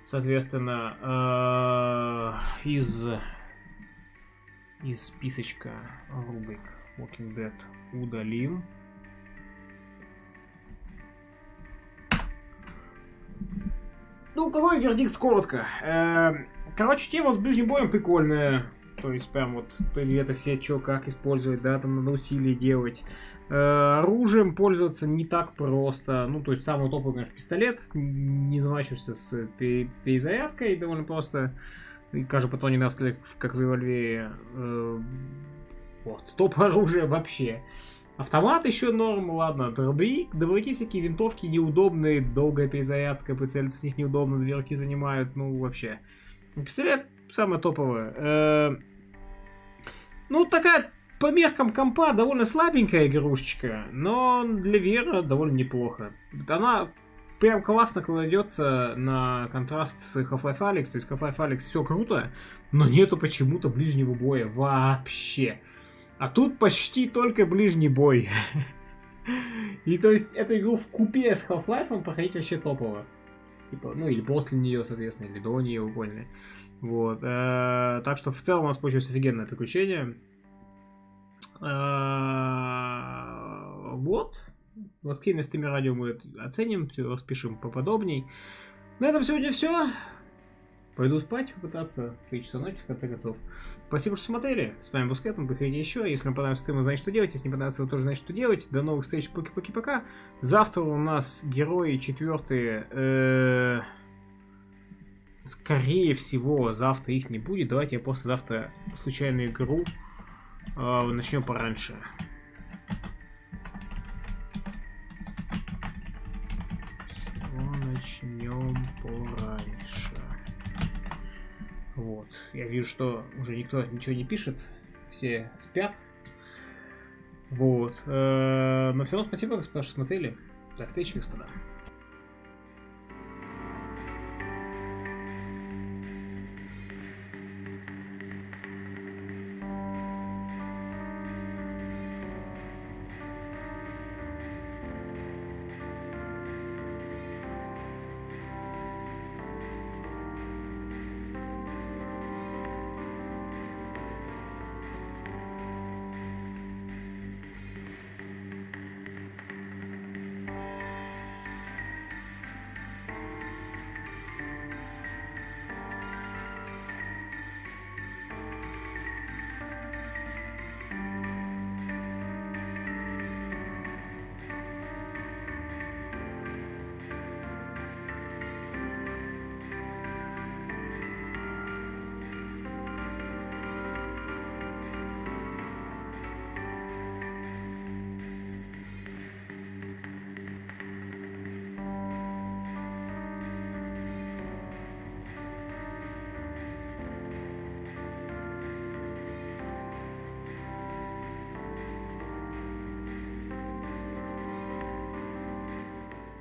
Соответственно, из списочка рубрик Walking Dead удалим. Ну, какой вердикт коротко? Короче, тема с ближним боем прикольная. То есть прям вот это все, что, как использовать, да, там надо усилия делать. Оружием пользоваться не так просто. Ну, то есть самый топовый, конечно, пистолет. Не замачиваешься с перезарядкой, довольно просто. И каждый патрон не надо стрелять, как в револьвере. Вот, топ оружия вообще. Автомат еще норм, ладно. Дробовики всякие, винтовки неудобные, долгая перезарядка, прицелиться с них неудобно, 2 руки занимают, ну вообще. Пистолет самое топовое. Ну, такая по меркам компа довольно слабенькая игрушечка, но для VR довольно неплохо. Она прям классно кладется на контраст с Half-Life Alyx. То есть Half-Life Alyx все круто, но нету почему-то ближнего боя вообще. А тут почти только ближний бой. И то есть эту игру в купе с Half-Life проходить вообще топово. Типа, ну или после нее, соответственно, или до нее, вы поняли. Вот. Так что в целом у нас получилось офигенное приключение. Вот. Воскресенье на стриме радио мы оценим, все распишем поподобней. На этом сегодня все. Пойду спать, попытаться 3 часа ночи, в конце концов. Спасибо, что смотрели. С вами был Скэтон, приходите еще. Если вам понравился стрим, вы знаете, что делать. Если не понравился, вы тоже знаете, что делать. До новых встреч, пока-пока. Завтра у нас герои 4. Скорее всего, завтра их не будет. Давайте я послезавтра случайную игру начнем пораньше. Начнем пораньше. Вот. Я вижу, что уже никто ничего не пишет. Все спят. Вот. Но все равно спасибо, господа, что смотрели. До встречи, господа.